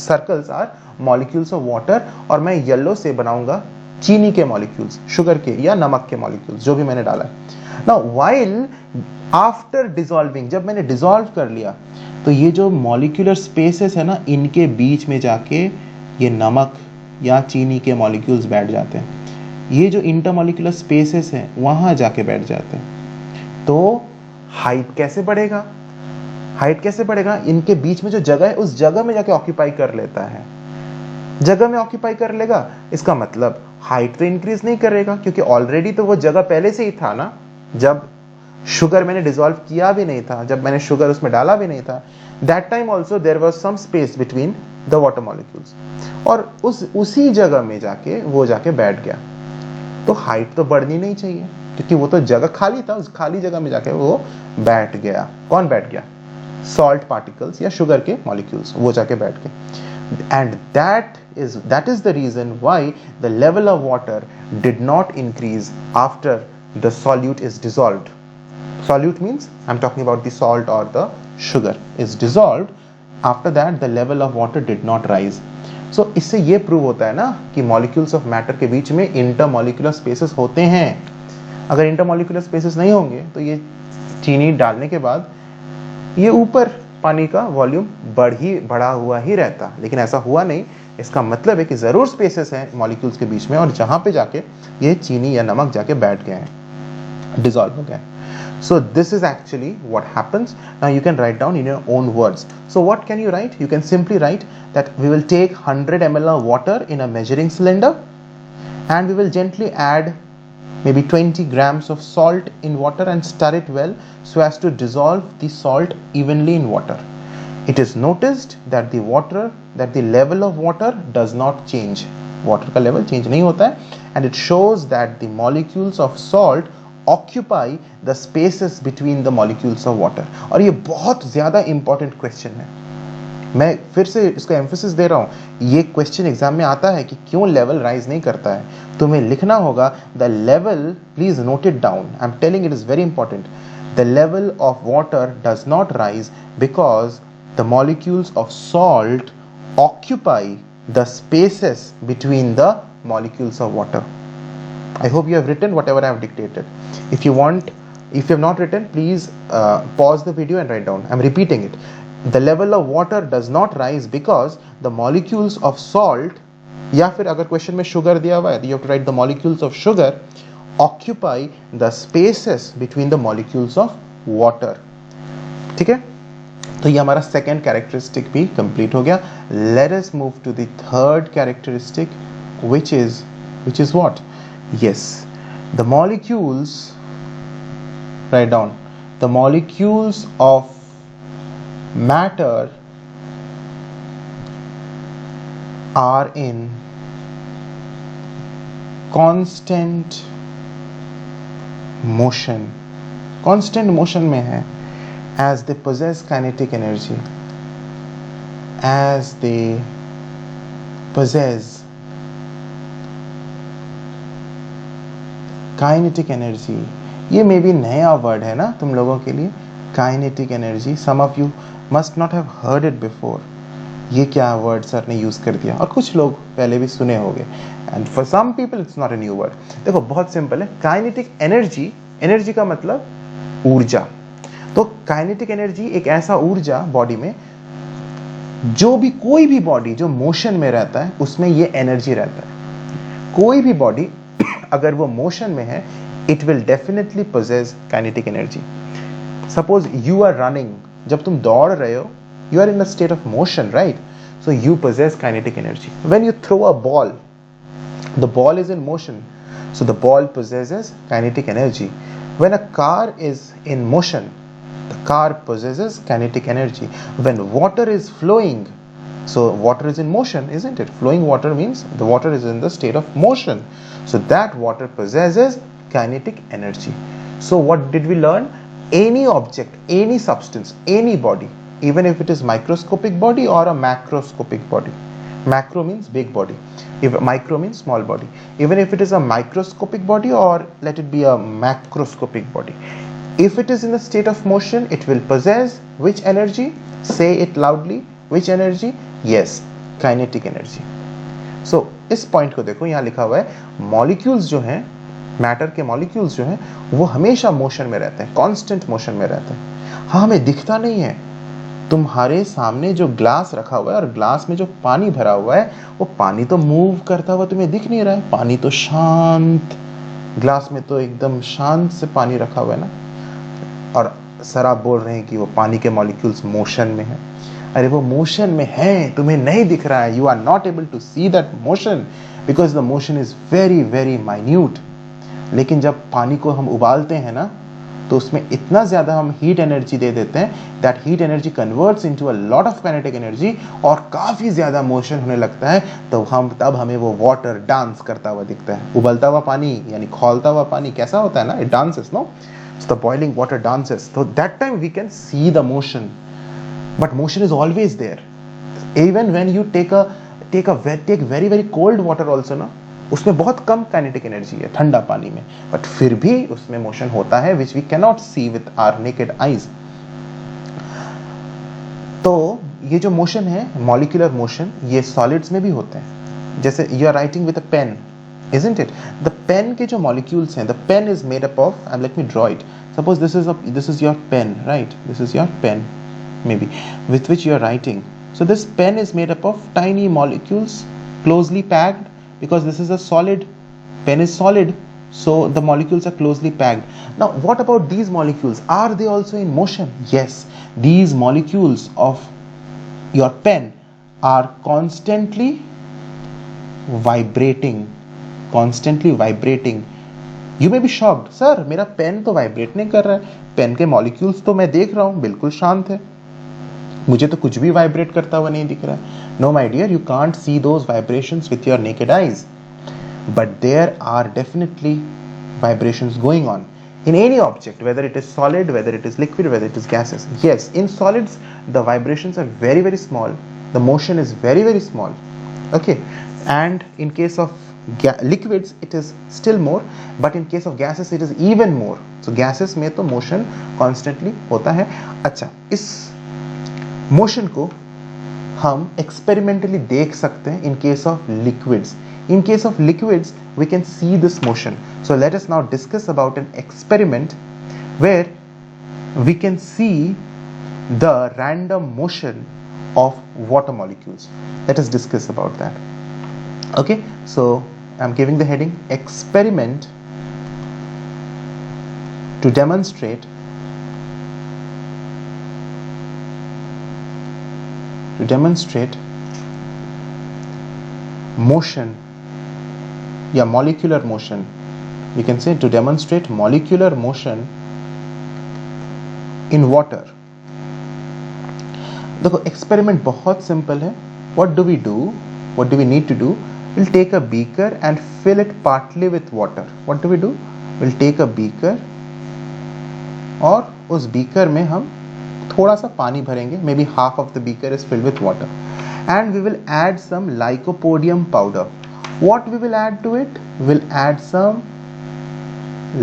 circles are molecules of water, और मैं येलो से बनाऊंगा चीनी के मॉलिक्यूल्स, शुगर के या नमक के मॉलिक्यूल्स, जो भी मैंने डाला है. Now while after dissolving, जब मैंने डिसॉल्व कर लिया, तो ये जो मॉलिक्यूलर स्पेसेस है ना, इनके बीच में जाके ये नमक या चीनी के मॉलिक्यूल्स बैठ जाते हैं. ये जो इंटरमॉलिक्यूलर स्पेसेस हैं वहां जाके बैठ जाते हैं. तो हाइट कैसे बढ़ेगा, हाइट कैसे बढ़ेगा? इनके बीच में जो जगह है उस जगह में जाके ऑक्यूपाई कर लेता है, जगह में ऑक्यूपाई कर लेगा. इसका मतलब हाइट तो इंक्रीज नहीं करेगा, क्योंकि ऑलरेडी तो वो जगह पहले से ही था ना. जब शुगर मैंने डिसॉल्व किया भी नहीं था, जब मैंने शुगर उसमें डाला भी नहीं था, that time also there was some space between the water molecules, और उसी जगह में जाके वो जाके बैठ गया. तो हाइट तो बढ़नी नहीं चाहिए, क्योंकि वो तो जगह खाली था, उस खाली जगह में जाके वो बैठ गया. कौन बैठ गया? सॉल्ट पार्टिकल्स या शुगर के मॉलिक्यूल्स, वो जाके बैठ गए. And that is the reason why the level of water did not increase after the solute is dissolved. Solute means I'm talking about the salt or the sugar is dissolved. After that the level of water did not rise. So इससे ये prove होता है ना कि molecules of matter के बीच में intermolecular spaces होते हैं. अगर intermolecular spaces नहीं होंगे तो ये चीनी डालने के बाद ये ऊपर पानी का वॉल्यूम बढ़ा हुआ ही रहता, लेकिन ऐसा हुआ नहीं. इसका मतलब है कि जरूर स्पेसेस हैं मॉलिक्यूल्स के बीच में, और जहां पे जाके ये चीनी या नमक जाके बैठ गए हैं, डिसॉल्व हो गए. So this is actually what happens. Now you can write down in your own words. So what can you write? You can simply write that we will take 100 ml of water in a measuring cylinder, and we will gently add maybe 20 grams of salt in water and stir it well so as to dissolve the salt evenly in water. It is noticed that the level of water does not change. Water का level change नहीं होता है. And it shows that the molecules of salt occupy the spaces between the molecules of water. और ये बहुत ज्यादा important question है. मैं फिर से इसको एम्फेसिस दे रहा हूँ, ये क्वेश्चन एग्जाम में आता है कि क्यों लेवल राइज नहीं करता है. तुम्हें लिखना होगा the level, please note it down, I am telling it is very important. The level of water does not rise because the molecules of salt occupy the spaces between the molecules of water. I hope you have written whatever I have dictated. If you have not written, please pause the video and write down. I'm repeating it. The level of water does not rise because the molecules of salt, या फिर अगर question में sugar दिया हुआ है, you have to write the molecules of sugar occupy the spaces between the molecules of water. ठीक है, तो ये हमारा सेकेंड कैरेक्टरिस्टिक भी कंप्लीट हो गया. Let us move to the third characteristic, which is what? Yes, the molecules, write down, the molecules of matter are in constant motion. Constant motion में है as they possess kinetic energy, as they possess kinetic energy. ये may be नया word है ना तुम लोगों के लिए, kinetic energy. Some of you must not have heard it before. ये क्या वर्ड सर ने यूज कर दिया, और कुछ लोग पहले भी सुने होंगे. And for some people it's not a new word. देखो बहुत सिंपल है. काइनेटिक एनर्जी, एनर्जी का मतलब ऊर्जा. तो काइनेटिक एनर्जी एक ऐसा ऊर्जा बॉडी में, जो भी कोई भी बॉडी जो मोशन में रहता है उसमें ये एनर्जी रहता है. कोई भी बॉडी अगर वो मोशन में है, it will definitely possess kinetic energy. Suppose you are running, जब तुम दौड़ रहे हो, you are in a state of motion, right? So you possess kinetic energy. When you throw a ball, the ball is in motion, so the ball possesses kinetic energy. When a car is in motion, the car possesses kinetic energy. When water is flowing, so water is in motion, isn't it? Flowing water means the water is in the state of motion, so that water possesses kinetic energy. So what did we learn? Any object, any substance, any body, even if it is microscopic body or a macroscopic body. Macro means big body, if micro means small body. Even if it is a microscopic body, or let it be a macroscopic body, if it is in the state of motion, it will possess which energy? Say it loudly. Which energy? Yes, kinetic energy. So इस point को देखो, यहाँ लिखा हुआ है molecules जो हैं, matter के मॉलिक्यूल्स जो हैं, वो हमेशा मोशन में रहते हैं, कांस्टेंट मोशन में रहते हैं. हाँ, हमें दिखता नहीं है. तुम्हारे सामने जो ग्लास रखा हुआ है और ग्लास में जो पानी भरा हुआ है, वो पानी तो मूव करता हुआ तुम्हें दिख नहीं रहा है. पानी तो शांत, ग्लास में तो एकदम शांत से पानी रखा हुआ है ना. और सर आप बोल रहे हैं कि वो पानी के मॉलिक्यूल्स मोशन में है. अरे वो मोशन में है, तुम्हें नहीं दिख रहा है. You are not able to see that motion because the motion is very very minute. लेकिन जब पानी को हम उबालते हैं ना, तो उसमें इतना ज्यादा हम हीट एनर्जी दे देते हैं, that heat energy converts into a lot of kinetic energy, और काफी ज्यादा मोशन होने लगता है. तो तब हमें वो वाटर डांस करता हुआ दिखता है. उबलता हुआ पानी यानी खौलता हुआ पानी कैसा होता है ना, it dances, no? So the boiling water dances. So that time we can see the motion, but motion is always there. Even when you take very very cold water also ना, उसमें बहुत कम काइनेटिक एनर्जी है ठंडा पानी में, but फिर भी उसमें मोशन होता है which we cannot see with our naked eyes. तो ये जो मोशन है, मॉलिक्यूलर मोशन, ये सॉलिड्स में भी होते हैं. जैसे you are writing with a pen, isn't it? The pen के जो molecules हैं, the pen is made up of, and let me draw it. Suppose this is your pen, right? This is your pen, maybe, with which you are writing. So this pen is made up of tiny molecules closely packed, because this is a solid. Pen is solid, so the molecules are closely packed. Now what about these molecules? Are they also in motion? Yes, these molecules of your pen are constantly vibrating. You may be shocked, sir मेरा pen तो vibrate नहीं कर रहा है, pen के molecules तो मैं देख रहा हूं बिल्कुल शांत है. मुझे तो कुछ भी वाइब्रेट करता हुआ नहीं दिख रहा है. No my dear, you can't see those vibrations with your naked eyes, but there are definitely vibrations going on in any object, whether it is solid, whether it is liquid, whether it is gases. Yes, in solids the vibrations are very very small, the motion is very very small, okay, and in case of liquids it is still more, but in case of gases it is even more. So gases में तो motion constantly होता है. अच्छा, इस motion को हम experimentally देख सकते हैं in case of liquids. In case of liquids, we can see this motion. So let us now discuss about an experiment where we can see the random motion of water molecules. Let us discuss about that. Okay, so I'm giving the heading experiment to demonstrate motion, या molecular motion. We can say to demonstrate molecular motion in water. देखो experiment बहुत simple है. What do we do? What do we need to do? We'll take a beaker and fill it partly with water. What do we do? We'll take a beaker और उस beaker में हम थोड़ा सा पानी भरेंगे. Maybe half of the beaker is filled with water. And we will add some lycopodium powder. What we will add to it? We'll add some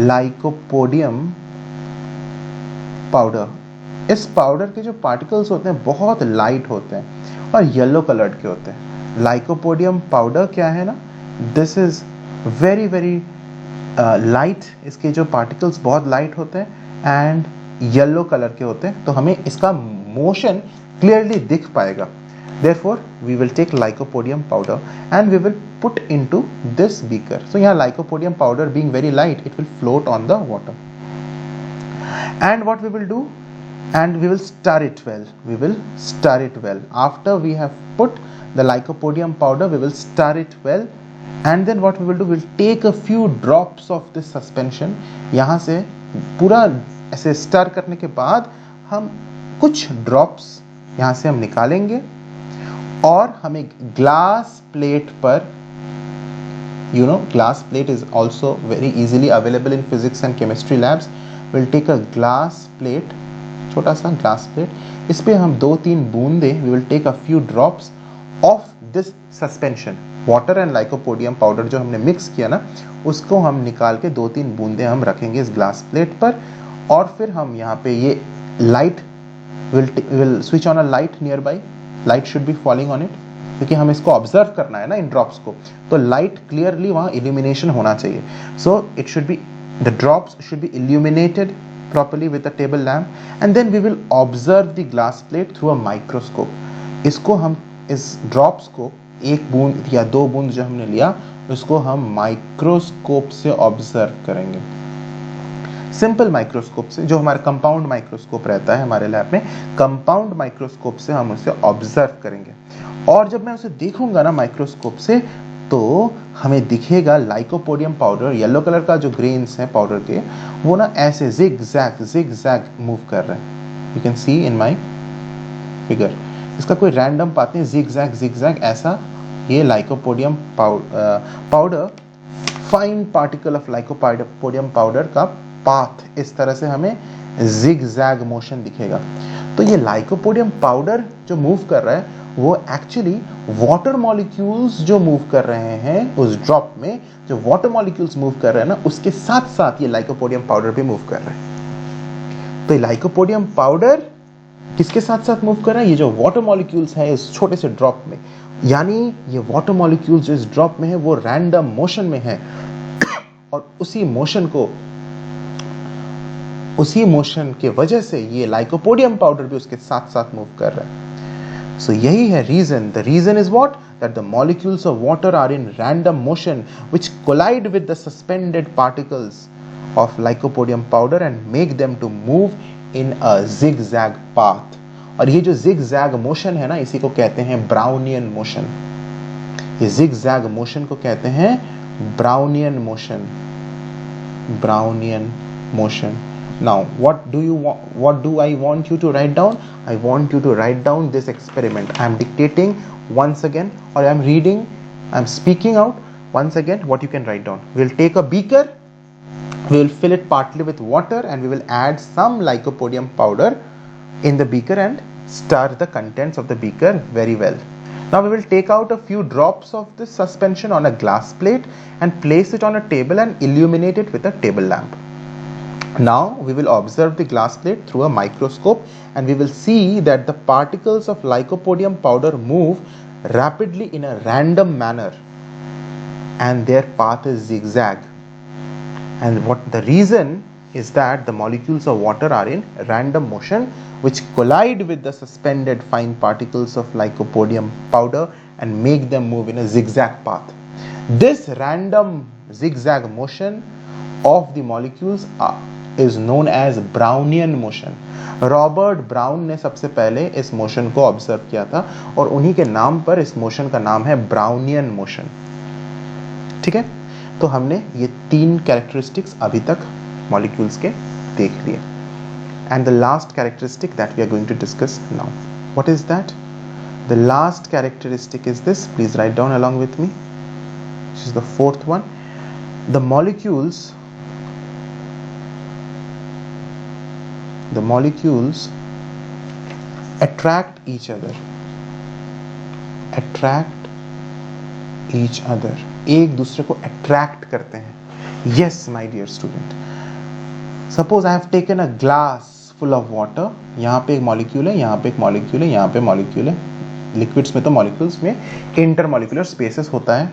lycopodium powder. इस powder के जो पार्टिकल्स होते हैं बहुत लाइट होते हैं और येलो कलर्ड के होते हैं. लाइकोपोडियम पाउडर क्या है ना, this is very very light. इसके जो पार्टिकल्स बहुत लाइट होते हैं एंड येलो कलर के होते हैं, तो हमें इसका मोशन क्लियरली दिख पाएगा. Therefore, we will take lycopodium powder and we will put into this beaker. So, here lycopodium powder being very light, it will float on the water. And what we will do? And we will stir it well. We will stir it well. After we have put the lycopodium powder, we will stir it well. And then what we will do? We will take a few drops of this suspension. यहाँ से पूरा ऐसे stir करने के बाद हम कुछ drops यहाँ से हम निकालेंगे और हम एक ग्लास प्लेट पर, glass plate is also very easily available in physics and chemistry labs. Will take a glass plate, छोटा सा ग्लास प्लेट, इस पे हम 2-3 बूंदे, we will take a few drops of this suspension, water and lycopodium powder जो हमने mix किया ना, उसको हम निकाल के 2-3 बूंदे हम रखेंगे इस ग्लास प्लेट पर. और फिर हम यहाँ पे ये light will switch on a light near by. Light should be falling on it, क्योंकि हमें इसको ऑब्जर्व करना है ना इन ड्रॉप्स को, तो लाइट क्लियरली वहाँ इल्यूमिनेशन होना चाहिए. So it should be, the drops should be illuminated properly with a table lamp, and then we will observe the glass plate through a microscope. इसको हम इस ड्रॉप्स को एक बूंद या 2 बूंद जो हमने लिया उसको हम माइक्रोस्कोप से ऑब्जर्व करेंगे. सिंपल माइक्रोस्कोप से, जो हमारा कंपाउंड माइक्रोस्कोप रहता है हमारे लैब में, कंपाउंड माइक्रोस्कोप से हम उसे ऑब्जर्व करेंगे. और जब मैं उसे देखूंगा ना माइक्रोस्कोप से, तो हमें दिखेगा लाइकोपोडियम पाउडर, येलो कलर का जो ग्रेन्स है पाउडर के, वो ना ऐसे जिग जैग मूव कर रहे हैं. You can see in my figure. इसका कोई रैंडम पाथ नहीं, जिग जैग ऐसा ये lycopodium powder, fine particle of lycopodium powder का पाथ इस तरह से हमें जिग जैग मोशन दिखेगा. तो ये लाइकोपोडियम पाउडर जो मूव कर रहा है वो एक्चुअली वाटर मॉलिक्यूल्स जो मूव कर रहे हैं उस ड्रॉप में, जो वाटर मॉलिक्यूल्स मूव कर रहे हैं ना, उसके साथ साथ ये लाइकोपोडियम पाउडर भी मूव कर रहे हैं. तो ये लाइकोपोडियम पाउडर किसके साथ साथ मूव कर रहा है? ये जो वाटर मॉलिक्यूल्स है इस छोटे से ड्रॉप में, यानी ये वाटर मॉलिक्यूल्स जो इस ड्रॉप में है वो रैंडम मोशन में है और उसी मोशन के वजह से ये लाइकोपोडियम पाउडर भी उसके साथ साथ मूव कर रहा है. So यही है reason. The reason is what? That the molecules of water are in random motion which collide with the suspended particles of lycopodium powder and make them to move in a zigzag path. और ये जो zigzag motion है ना, इसी को कहते हैं Brownian motion. ये zigzag motion को कहते हैं Brownian motion. Now, what do I want you to write down? I want you to write down this experiment. I am dictating once again, or I am reading, I am speaking out once again what you can write down. We'll take a beaker, we will fill it partly with water, and we will add some lycopodium powder in the beaker and stir the contents of the beaker very well. Now we will take out a few drops of this suspension on a glass plate and place it on a table and illuminate it with a table lamp. Now we will observe the glass plate through a microscope, and we will see that the particles of lycopodium powder move rapidly in a random manner and their path is zigzag. And what the reason is that the molecules of water are in random motion, which collide with the suspended fine particles of lycopodium powder and make them move in a zigzag path. This random zigzag motion of the molecules is known as Brownian motion. Robert brown ने सबसे पहले इस motion को observe किया था और उन्हीं के नाम पर इस मोशन का नाम है ब्राउनियन मोशन. ठीक है, तो हमने ये 3 कैरेक्टरिस्टिक्स अभी तक मॉलिक्यूल्स के देख लिए. And the last characteristic that we are going to discuss now. What is that? The last characteristic is this. Please write down along with me. This is the 4th one. The molecules attract each other. Attract each other. एक दूसरे को attract करते हैं. Yes, my dear student. Suppose I have taken a glass full of water. यहाँ पे एक molecule है, यहाँ पे एक मॉलिक्यूल है, यहाँ पे मॉलिक्यूल है. लिक्विड्स में तो मॉलिक्यूल्स में इंटरमॉलिक्यूलर स्पेसेस होता है.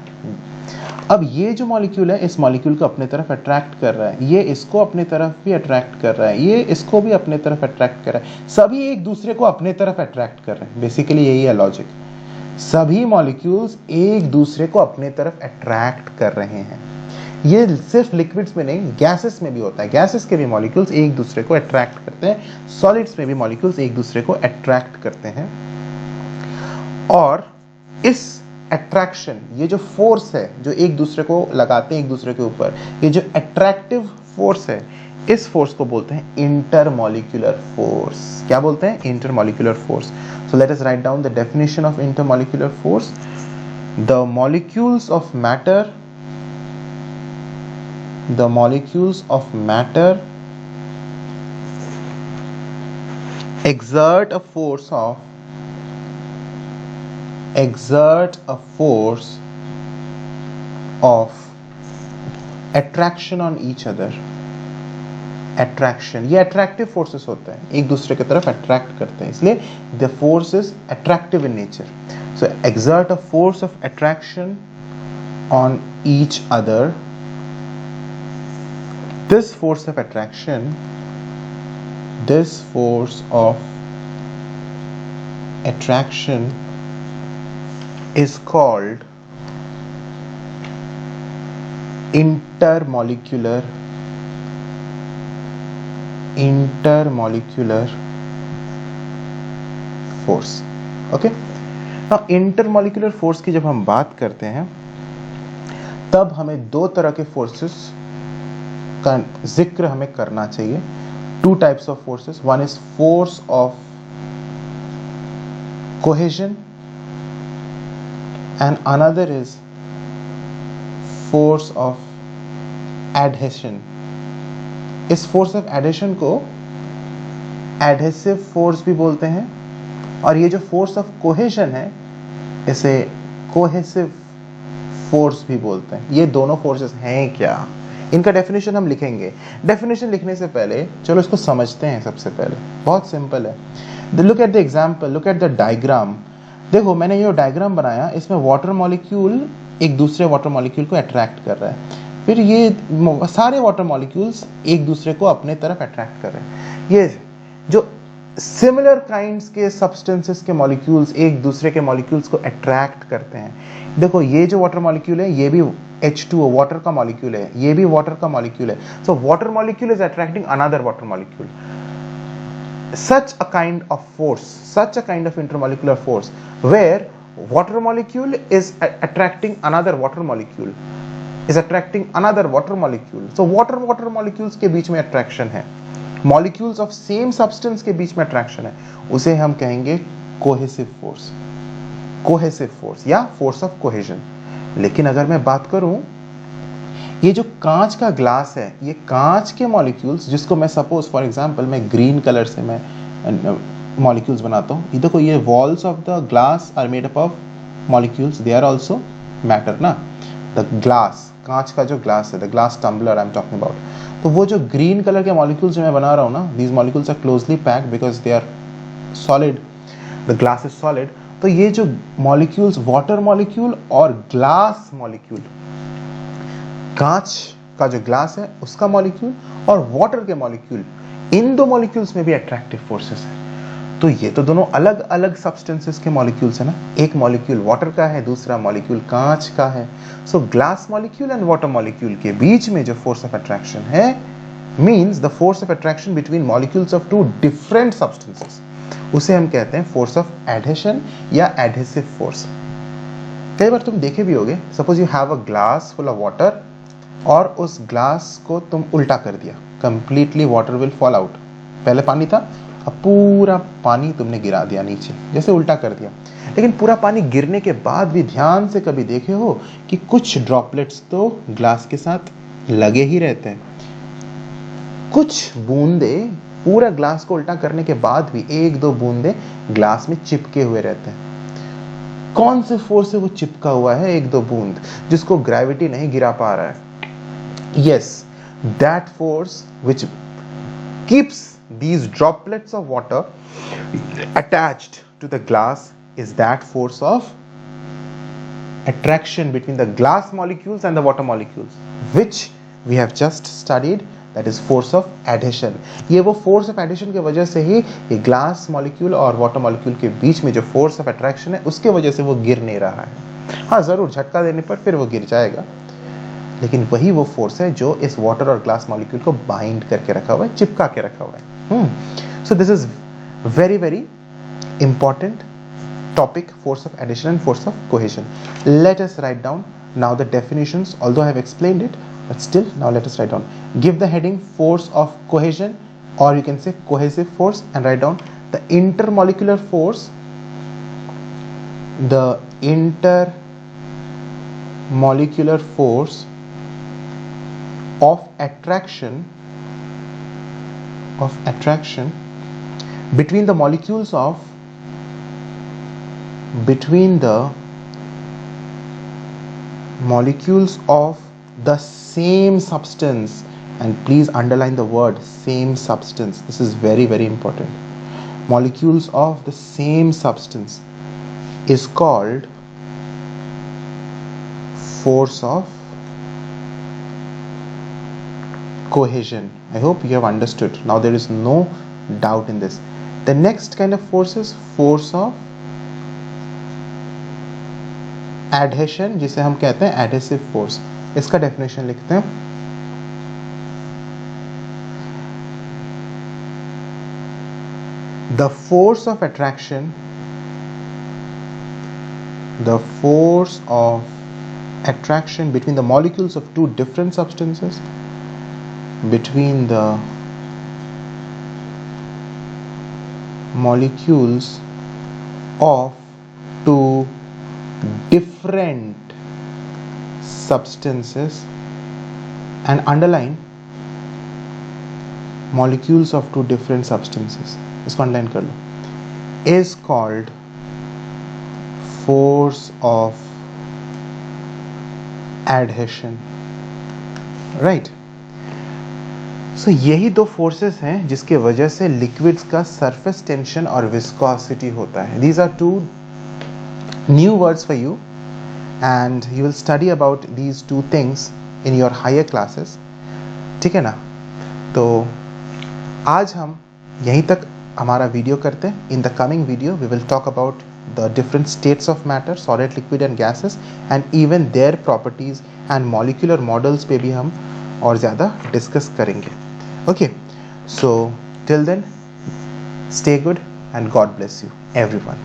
अब ये जो मॉलिक्यूल है इस मॉलिक्यूल को अपने तरफ अट्रैक्ट कर रहा है, ये इसको अपने तरफ भी अट्रैक्ट कर रहा है, ये इसको भी अपने तरफ अट्रैक्ट कर रहा है. सभी एक दूसरे को अपने तरफ अट्रैक्ट कर रहे हैं. बेसिकली यही है लॉजिक. सभी मॉलिक्यूल्स एक दूसरे को अपने तरफ अट्रैक्ट कर रहे हैं. ये सिर्फ लिक्विड्स में नहीं, गैसेस में भी होता है. गैसेस के भी मॉलिक्यूल्स एक दूसरे को अट्रैक्ट करते हैं. सॉलिड्स में भी मॉलिक्यूल्स एक दूसरे को अट्रैक्ट करते हैं. और इस अट्रैक्शन, ये जो फोर्स है जो एक दूसरे को लगाते हैं एक दूसरे के ऊपर, ये जो अट्रैक्टिव फोर्स है, इस फोर्स को बोलते हैं इंटरमॉलिक्यूलर फोर्स. क्या बोलते हैं? Intermolecular force. So let us write down the definition of intermolecular force. The molecules of matter exert a force of attraction on each other. Attraction, ये attractive forces होते हैं, एक दूसरे की तरफ attract करते हैं, इसलिए the force is attractive in nature. So exert a force of attraction on each other. This force of attraction is called intermolecular force. Okay, now intermolecular force की जब हम बात करते हैं तब हमें 2 तरह के forces का जिक्र हमें करना चाहिए. 2 types of forces. One is force of cohesion and another is force of adhesion. इस force of adhesion को adhesive force भी बोलते हैं और ये जो force of cohesion है इसे cohesive force भी बोलते हैं. ये दोनों forces हैं क्या? इनका डेफिनेशन हम लिखेंगे. डेफिनेशन लिखने से पहले चलो इसको समझते हैं. सबसे पहले बहुत सिंपल है. Look at the example, look at the diagram. देखो मैंने ये डायग्राम बनाया, इसमें वाटर मॉलिक्यूल एक दूसरे वाटर मॉलिक्यूल को अट्रैक्ट कर रहा है, फिर ये सारे वाटर मॉलिक्यूल्स एक दूसरे को अपने तरफ अट्रैक्ट कर रहे हैं. ये जो सिमिलर काइंड्स के सब्सटेंसेस के मॉलिक्यूल्स एक दूसरे के मॉलिक्यूल्स को अट्रैक्ट करते हैं. देखो ये जो वाटर मॉलिक्यूल है ये भी H2O वाटर का मॉलिक्यूल है, ये भी वाटर का मॉलिक्यूल है. So water molecule is attracting another water molecule. Such a kind of force, such a kind of intermolecular force where water molecule is attracting another water molecule, is attracting another water molecule. So water molecules के बीच में attraction है. Molecules of same substance के बीच में attraction है, उसे हम कहेंगे कोहेसिव फोर्स, कोहेसिव फोर्स या फोर्स ऑफ कोहेजन। लेकिन अगर मैं बात करूं, ये जो कांच का ग्लास है, ये कांच के मॉलिक्यूल्स, जिसको मैं सपोज फॉर एग्जांपल मैं ग्रीन कलर से मैं मॉलिक्यूल्स बनाता हूँ, ये देखो, ये walls of the glass are made up of molecules, they are also matter ना। द ग्लास, कांच का जो ग्लास है, the glass tumbler I am talking about, तो वो जो ग्रीन कलर के मॉलिक्यूल्स जो मैं बना रहा हूँ ना, these molecules are closely packed because they are solid, the glass is solid. तो ये जो मॉलिक्यूल्स, वाटर मॉलिक्यूल और ग्लास मॉलिक्यूल, कांच का जो ग्लास है उसका मॉलिक्यूल और वाटर के मॉलिक्यूल, इन दो मॉलिक्यूल्स में भी अट्रैक्टिव फोर्सेस है। तो ये तो दोनों अलग अलग सब्सटेंसेस के मॉलिक्यूल्स है ना, एक मॉलिक्यूल वाटर का है, दूसरा मॉलिक्यूल कांच का है। So glass molecule and water molecule के बीच में जो फोर्स ऑफ अट्रैक्शन है means the force of attraction between molecules of two different substances, उसे हम कहते हैं फोर्स ऑफ एडहेशन या एडहेसिव फोर्स। कई बार तुम देखे भी होगे, suppose you have a glass full of water और उस ग्लास को तुम उल्टा कर दिया, completely water will fall out. पहले पानी था, अब पूरा पानी तुमने गिरा दिया नीचे, जैसे उल्टा कर दिया। लेकिन पूरा पानी गिरने के बाद भी ध्यान से कभी देखे हो कि कुछ ड्रॉपलेट्स तो ग्लास के साथ लगे ही रहते हैं, कुछ बूंदे पूरा ग्लास को उल्टा करने के बाद भी एक दो बूंदे ग्लास में चिपके हुए रहते हैं। कौन से फोर्स से वो चिपका हुआ है, एक दो बूंद, जिसको ग्रेविटी नहीं गिरा पा रहा है? Yes, that force which keeps these droplets of water attached to the glass is that force of attraction between the glass molecules and the water molecules, which we have just studied, that is force of adhesion. ये वो force of adhesion के वजह से ही ये glass molecule और water molecule के बीच में जो force of attraction है, उसके वजह से वो गिर नहीं रहा है। हाँ, जरूर झटका देने पर फिर वो गिर जाएगा, लेकिन वही वो फोर्स है जो इस वाटर और ग्लास मॉलिक्यूल को बाइंड करके रखा हुआ है, चिपका के रखा हुआ है। So this is very very important topic, force of adhesion and force of cohesion. Let us write down now the definitions, although I have explained it, but still now let us write down. Give the heading force of cohesion, और you can say cohesive force, and write down the intermolecular force, the intermolecular force of attraction between the molecules of the same substance, and please underline the word same substance, this is very very important. Molecules of the same substance is called force of cohesion. I hope you have understood. Now there is no doubt in this. The next kind of force is force of adhesion, जिसे हम कहते हैं adhesive force. इसका definition लिखते हैं। The force of attraction, between the molecules of two different substances, between the molecules of two different substances, and underline molecules of two different substances, इसको underline कर लो, is called force of adhesion, right? So यही दो forces हैं जिसके वजह से liquids का surface tension और विस्कोसिटी होता है। These are two new words for you, and you will study about these two things in your higher classes, ठीक है ना? तो आज हम यहीं तक हमारा वीडियो करते हैं। In the coming video we will talk about the different states of matter, solid, liquid and gases, and even their properties and molecular models पे भी हम और ज़्यादा डिस्कस करेंगे। Okay, so till then, stay good and God bless you everyone.